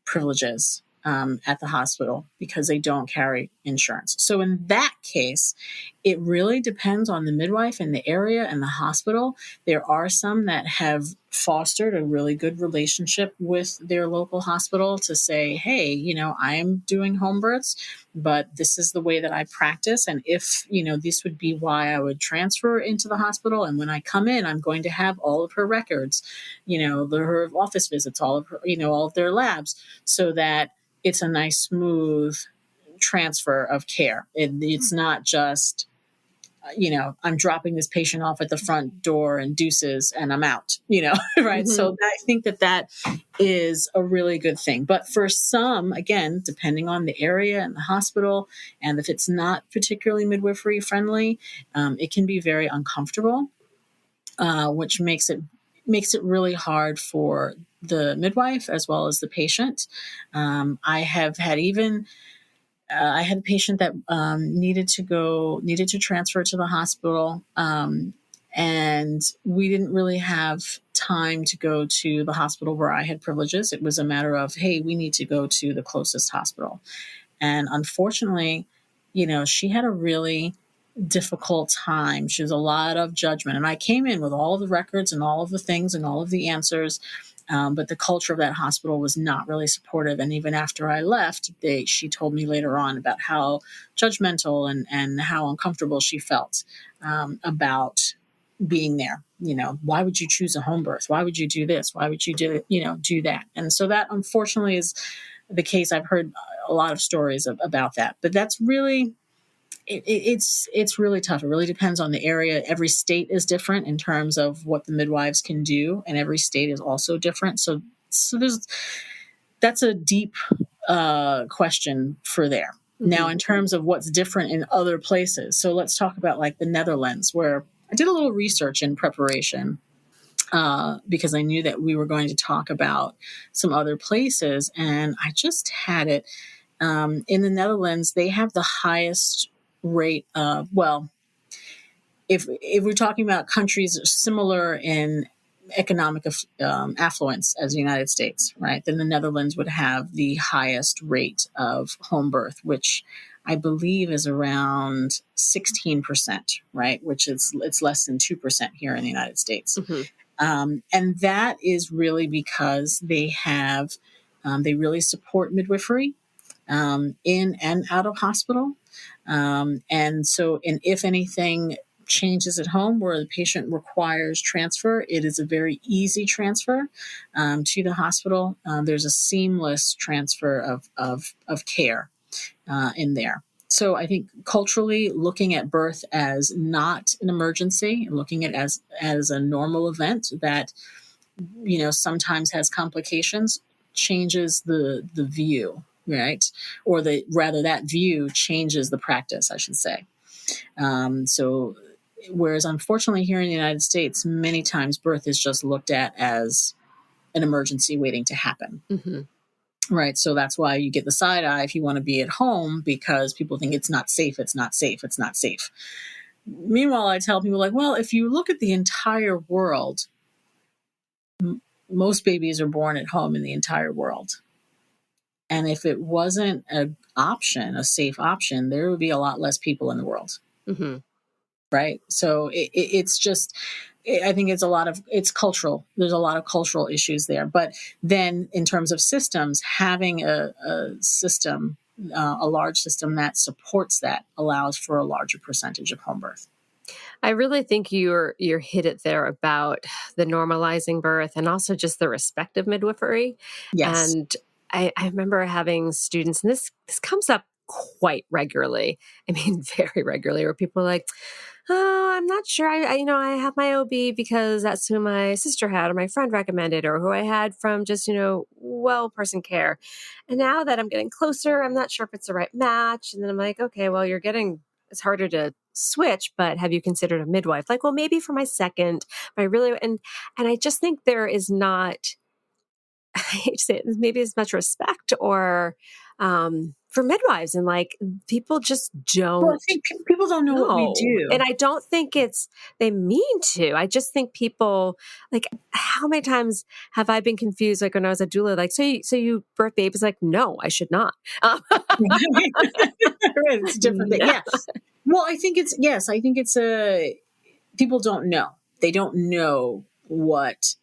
privileges at the hospital because they don't carry insurance. So in that case, it really depends on the midwife and the area and the hospital. There are some that have fostered a really good relationship with their local hospital to say, hey, I'm doing home births, but this is the way that I practice. And if, this would be why I would transfer into the hospital. And when I come in, I'm going to have all of her records, her office visits, all of her, all of their labs, so that it's a nice, smooth transfer of care. It's not just, I'm dropping this patient off at the front door and deuces and I'm out, right? Mm-hmm. So I think that is a really good thing. But for some, again, depending on the area and the hospital, and if it's not particularly midwifery friendly, it can be very uncomfortable, which makes it really hard for the midwife as well as the patient. I had a patient that needed to transfer to the hospital, and we didn't really have time to go to the hospital where I had privileges. It was a matter of, hey, we need to go to the closest hospital. And unfortunately, she had a really difficult time. She was a lot of judgment. And I came in with all of the records and all of the things and all of the answers. But the culture of that hospital was not really supportive. And even after I left, she told me later on about how judgmental and how uncomfortable she felt about being there. Why would you choose a home birth? Why would you do this? Why would you do that? And so that unfortunately is the case. I've heard a lot of stories about that. But that's really, It's really tough. It really depends on the area. Every state is different in terms of what the midwives can do, and every state is also different. So that's a deep question for there. Mm-hmm. Now, in terms of what's different in other places, so let's talk about like the Netherlands, where I did a little research in preparation because I knew that we were going to talk about some other places, and I just had it. In the Netherlands, they have the highest rate of, well, if we're talking about countries similar in economic affluence as the United States, right, then the Netherlands would have the highest rate of home birth, which I believe is around 16%, right, which it's less than 2% here in the United States. Mm-hmm. And that is really because they really support midwifery in and out of hospital. And so, if anything changes at home where the patient requires transfer, it is a very easy transfer to the hospital. There's a seamless transfer of care in there. So I think culturally, looking at birth as not an emergency, looking at it as a normal event that, sometimes has complications, changes the view, right? Or that view changes the practice, I should say. So whereas unfortunately here in the United States, many times birth is just looked at as an emergency waiting to happen. Mm-hmm. Right. So that's why you get the side eye if you want to be at home, because people think it's not safe. It's not safe. It's not safe. Meanwhile, I tell people like, well, if you look at the entire world, most babies are born at home in the entire world. And if it wasn't a safe option, there would be a lot less people in the world. Mm-hmm. Right. So it's just, I think it's cultural. There's a lot of cultural issues there. But then in terms of systems, having a system, a large system that supports that allows for a larger percentage of home birth. I really think you're hit it there about the normalizing birth and also just the respect of midwifery. Yes. And I remember having students, and this comes up quite regularly. I mean, very regularly, where people are like, oh, I'm not sure. I have my OB because that's who my sister had or my friend recommended or who I had from just, person care. And now that I'm getting closer, I'm not sure if it's the right match. And then I'm like, okay, well, it's harder to switch, but have you considered a midwife? Like, well, maybe for my second, but and I just think there is not, I hate to say it, maybe as much respect or, for midwives, and like people just don't. Well, I think people don't know what we do, and I don't think they mean to. I just think people, like, how many times have I been confused? Like when I was a doula, like, so you birth babies? Like, no, I should not. It's different. Yeah. Well, I think it's people don't know. They don't know what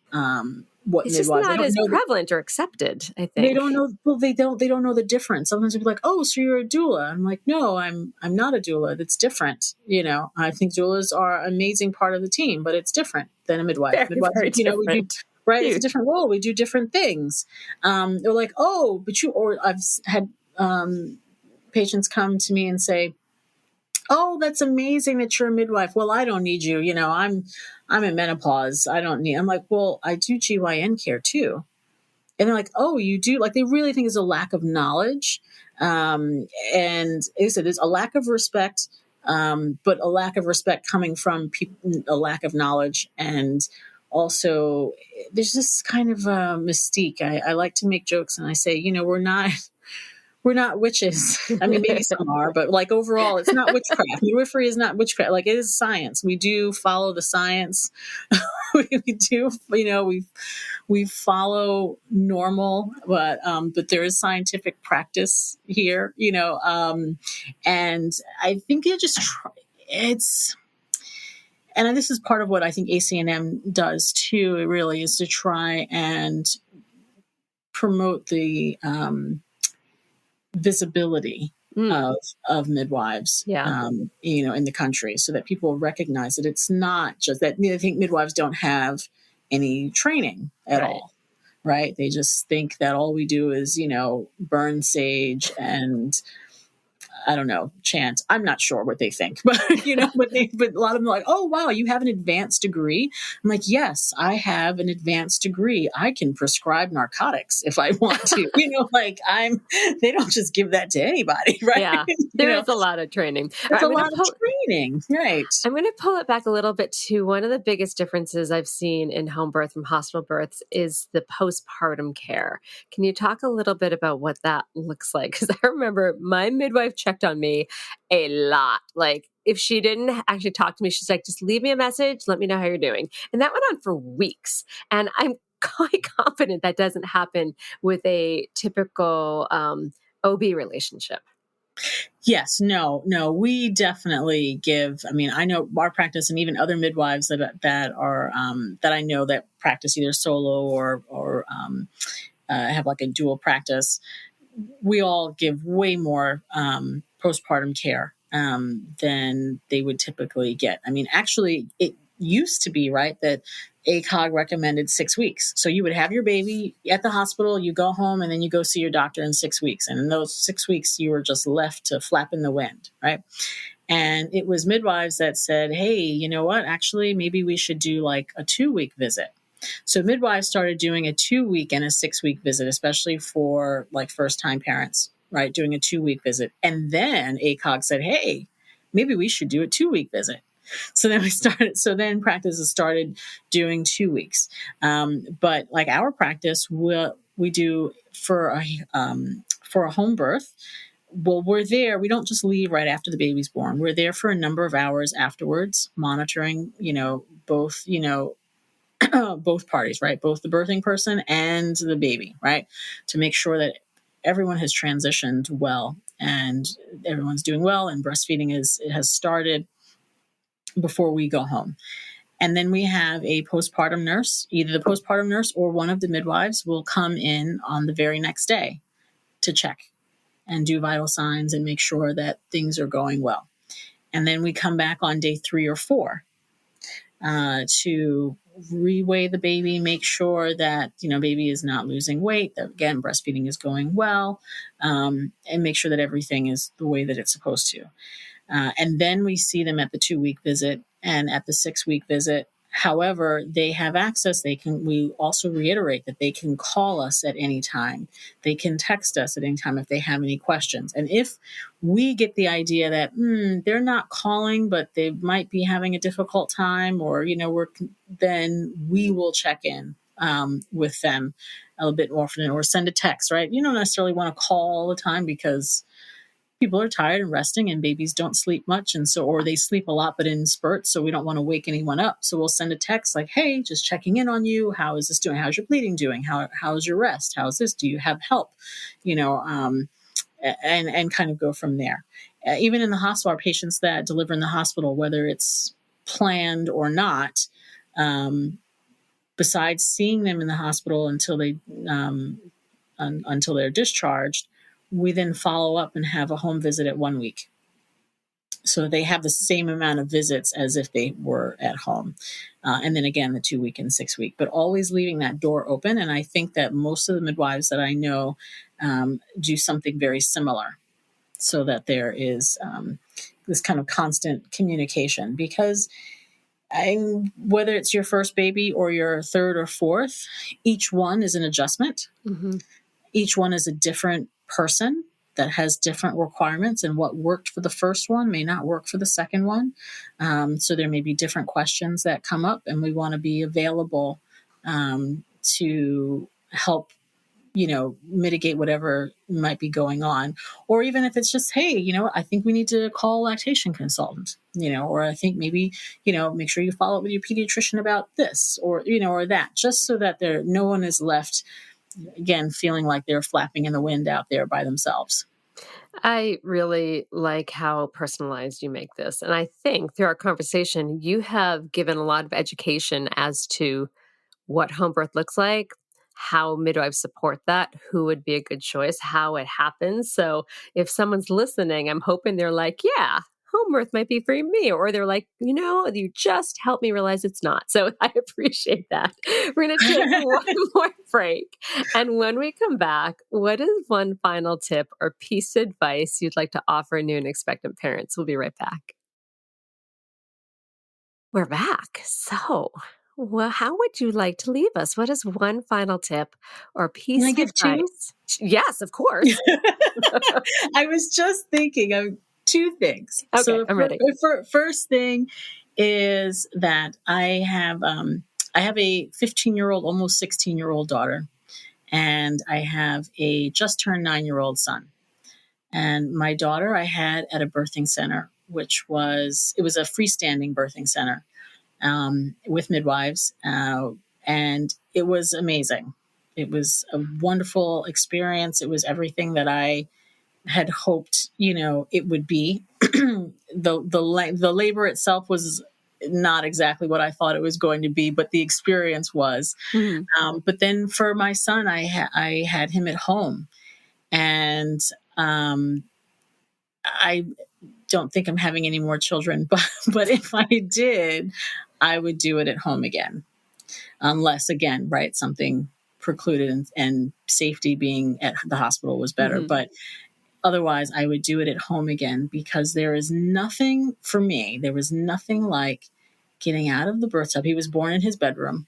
it's just not as prevalent or accepted, I think. They don't know. Well, they don't know the difference. Sometimes they'll be like, "Oh, so you're a doula?" I'm like, "No, I'm not a doula. That's different." I think doulas are an amazing part of the team, but it's different than a midwife. Very, very different. We do, right? Huge. It's a different role. We do different things. They're like, "Oh, but I've had patients come to me and say, "Oh, that's amazing that you're a midwife. Well, I don't need you. I'm in menopause. I don't need." I'm like, "Well, I do GYN care too." And they're like, "Oh, you do?" Like they really think it's a lack of knowledge. And as I said, there's a lack of respect, but a lack of respect coming from people, a lack of knowledge. And also there's this kind of mystique. I like to make jokes and I say, we're not witches. I mean, maybe some are, but like overall, it's not witchcraft. Midwifery is not witchcraft. Like it is science. We do follow the science. we do, we follow normal, but there is scientific practice here, and I think and this is part of what I think ACNM does too. It really is to try and promote the visibility of midwives, in the country, so that people recognize that it's not just that. I think midwives don't have any training at all, right? They just think that all we do is, burn sage and I don't know, chant. I'm not sure what they think, but but a lot of them are like, oh wow, you have an advanced degree. I'm like, yes, I have an advanced degree. I can prescribe narcotics if I want to. They don't just give that to anybody, right? Yeah, there is a lot of training. There's a lot of training, right? I'm going to pull it back a little bit to one of the biggest differences I've seen in home birth from hospital births is the postpartum care. Can you talk a little bit about what that looks like? Because I remember my midwife checked on me a lot. Like if she didn't actually talk to me, she's like, just leave me a message. Let me know how you're doing. And that went on for weeks. And I'm quite confident that doesn't happen with a typical OB relationship. Yes, no, we definitely give. I mean, I know our practice, and even other midwives that are that I know that practice either solo or have like a dual practice. We all give way more postpartum care than they would typically get. I mean, actually, it used to be right that ACOG recommended 6 weeks. So you would have your baby at the hospital, you go home, and then you go see your doctor in 6 weeks. And in those 6 weeks, you were just left to flap in the wind, right? And it was midwives that said, hey, you know what? Actually, maybe we should do like a 2-week visit. So midwives started doing a 2-week and a 6-week visit, especially for like first-time parents, right? Doing a 2-week visit. And then ACOG said, hey, maybe we should do a 2-week visit. So then practices started doing 2 weeks. But like our practice, we do for a home birth. Well, we're there. We don't just leave right after the baby's born. We're there for a number of hours afterwards, monitoring, both, both parties, right? Both the birthing person and the baby, right? To make sure that everyone has transitioned well and everyone's doing well and breastfeeding has started before we go home. And then we have a postpartum nurse. Either the postpartum nurse or one of the midwives will come in on the very next day to check and do vital signs and make sure that things are going well. And then we come back on day 3 or 4 to reweigh the baby, make sure that, baby is not losing weight, that again, breastfeeding is going well, and make sure that everything is the way that it's supposed to. And then we see them at the 2-week visit and at the 6-week visit. However, they have access. We also reiterate that they can call us at any time. They can text us at any time if they have any questions. And if we get the idea that they're not calling, but they might be having a difficult time, or, then we will check in with them a little bit more often or send a text, right? You don't necessarily want to call all the time because people are tired and resting, and babies don't sleep much. And so, or they sleep a lot, but in spurts. So we don't want to wake anyone up. So we'll send a text like, hey, just checking in on you. How is this doing? How's your bleeding doing? How's your rest? How's this? Do you have help? And kind of go from there. Even in the hospital, our patients that deliver in the hospital, whether it's planned or not, besides seeing them in the hospital until they're discharged, we then follow up and have a home visit at 1 week. So they have the same amount of visits as if they were at home. And then again, the 2-week and 6-week, but always leaving that door open. And I think that most of the midwives that I know do something very similar so that there is this kind of constant communication, because whether it's your first baby or your third or fourth, each one is an adjustment. Mm-hmm. Each one is a different person that has different requirements, and what worked for the first one may not work for the second one. So there may be different questions that come up, and we want to be available to help, mitigate whatever might be going on. Or even if it's just, hey, I think we need to call a lactation consultant, or I think maybe, make sure you follow up with your pediatrician about this or that, just so that no one is left again, feeling like they're flapping in the wind out there by themselves. I really like how personalized you make this. And I think through our conversation, you have given a lot of education as to what home birth looks like, how midwives support that, who would be a good choice, how it happens. So if someone's listening, I'm hoping they're like, yeah, home home birth might be for me. Or they're like, you just helped me realize it's not. So I appreciate that. We're going to take one more break. And when we come back, what is one final tip or piece of advice you'd like to offer new and expectant parents? We'll be right back. We're back. So, well, how would you like to leave us? What is one final tip or piece Can I of give two? advice? Yes, of course. I was just thinking of two things. Okay, So I'm ready. First thing is that I have a 15-year-old, almost 16-year-old daughter, and I have a just turned 9-year-old son. And my daughter I had at a birthing center, it was a freestanding birthing center with midwives, and it was amazing. It was a wonderful experience. It was everything that I had hoped, it would be. The labor itself was not exactly what I thought it was going to be, but the experience was. Mm-hmm. But then for my son, I had him at home, and I don't think I'm having any more children, but if I did, I would do it at home again, unless again, right, something precluded and safety being at the hospital was better. Mm-hmm. But otherwise, I would do it at home again, because there was nothing like getting out of the birth tub. He was born in his bedroom,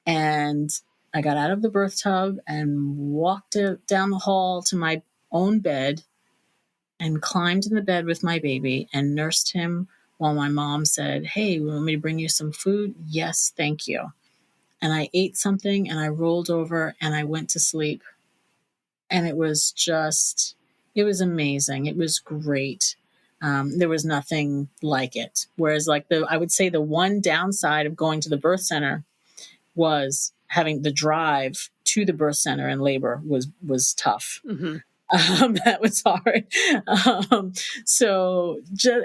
and I got out of the birth tub and walked down the hall to my own bed and climbed in the bed with my baby and nursed him while my mom said, "Hey, you want me to bring you some food?" "Yes, thank you." And I ate something and I rolled over and I went to sleep. And it was amazing. It was great. There was nothing like it. Whereas I would say the one downside of going to the birth center was having the drive to the birth center in labor was tough. Mm-hmm. That was hard.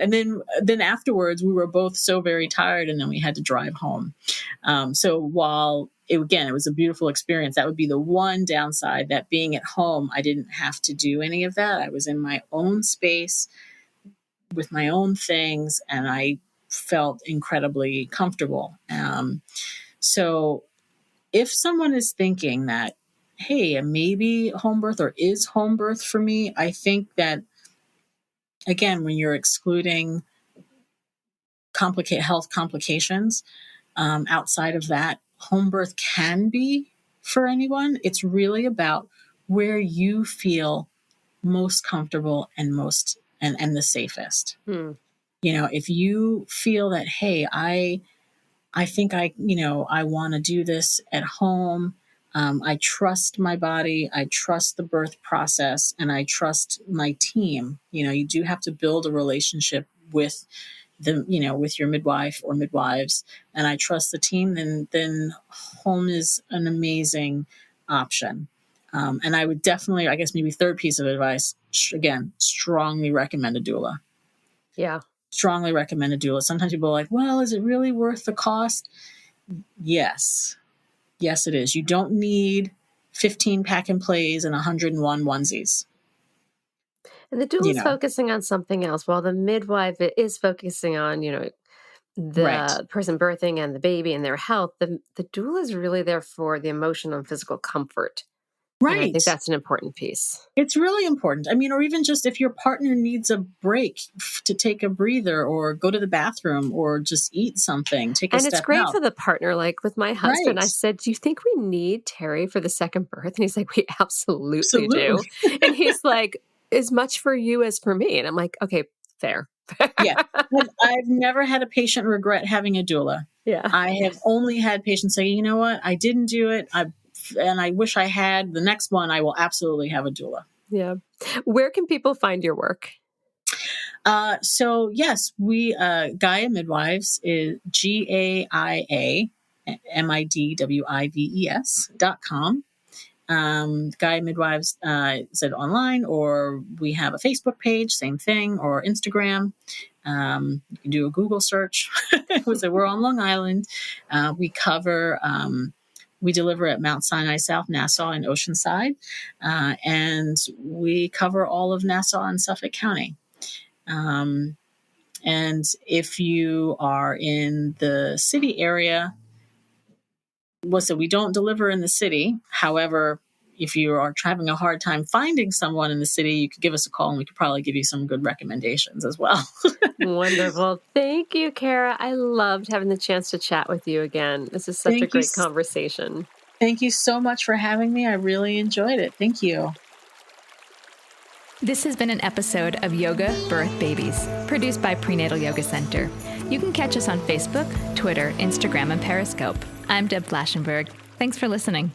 And then afterwards we were both so very tired, and then we had to drive home. So while it was a beautiful experience, that would be the one downside, that being at home, I didn't have to do any of that. I was in my own space with my own things, and I felt incredibly comfortable. So if someone is thinking that, hey, maybe home birth or is home birth for me, I think that, again, when you're excluding health complications, outside of that, home birth can be for anyone. It's really about where you feel most comfortable and and the safest. Hmm. If you feel that, hey, I think I want to do this at home. I trust my body. I trust the birth process, and I trust my team. You do have to build a relationship with with your midwife or midwives, and I trust the team. Then home is an amazing option. And I would definitely, I guess, maybe third piece of advice, again, strongly recommend a doula. Yeah. Strongly recommend a doula. Sometimes people are like, well, is it really worth the cost? Yes, it is. You don't need 15 pack and plays and 101 onesies. And the doula is focusing on something else, while the midwife is focusing on, the Right. person birthing and the baby and their health. The doula is really there for the emotional and physical comfort. Right. And I think that's an important piece. It's really important. I mean, or even just if your partner needs a break to take a breather or go to the bathroom or just eat something, take a step out. And it's great for the partner. Like with my husband, Right. I said, "Do you think we need Terry for the second birth?" And he's like, "We absolutely do." And he's like, "As much for you as for me." And I'm like, "Okay, fair." Yeah. I've never had a patient regret having a doula. Yeah. I have only had patients say, you know what, I didn't do it. And I wish I had. The next one, I will absolutely have a doula. Yeah. Where can people find your work? So yes, we, Gaia Midwives is GAIAMIDWIVES.com. Gaia Midwives said online, or we have a Facebook page, same thing, or Instagram. You can do a Google search. We're on Long Island. We deliver at Mount Sinai South, Nassau, and Oceanside. And we cover all of Nassau and Suffolk County. And if you are in the city area, listen, we don't deliver in the city. However, if you are having a hard time finding someone in the city, you could give us a call and we could probably give you some good recommendations as well. Wonderful. Thank you, Kara. I loved having the chance to chat with you again. This is such a great conversation. Thank you so much for having me. I really enjoyed it. Thank you. This has been an episode of Yoga Birth Babies, produced by Prenatal Yoga Center. You can catch us on Facebook, Twitter, Instagram, and Periscope. I'm Deb Flaschenberg. Thanks for listening.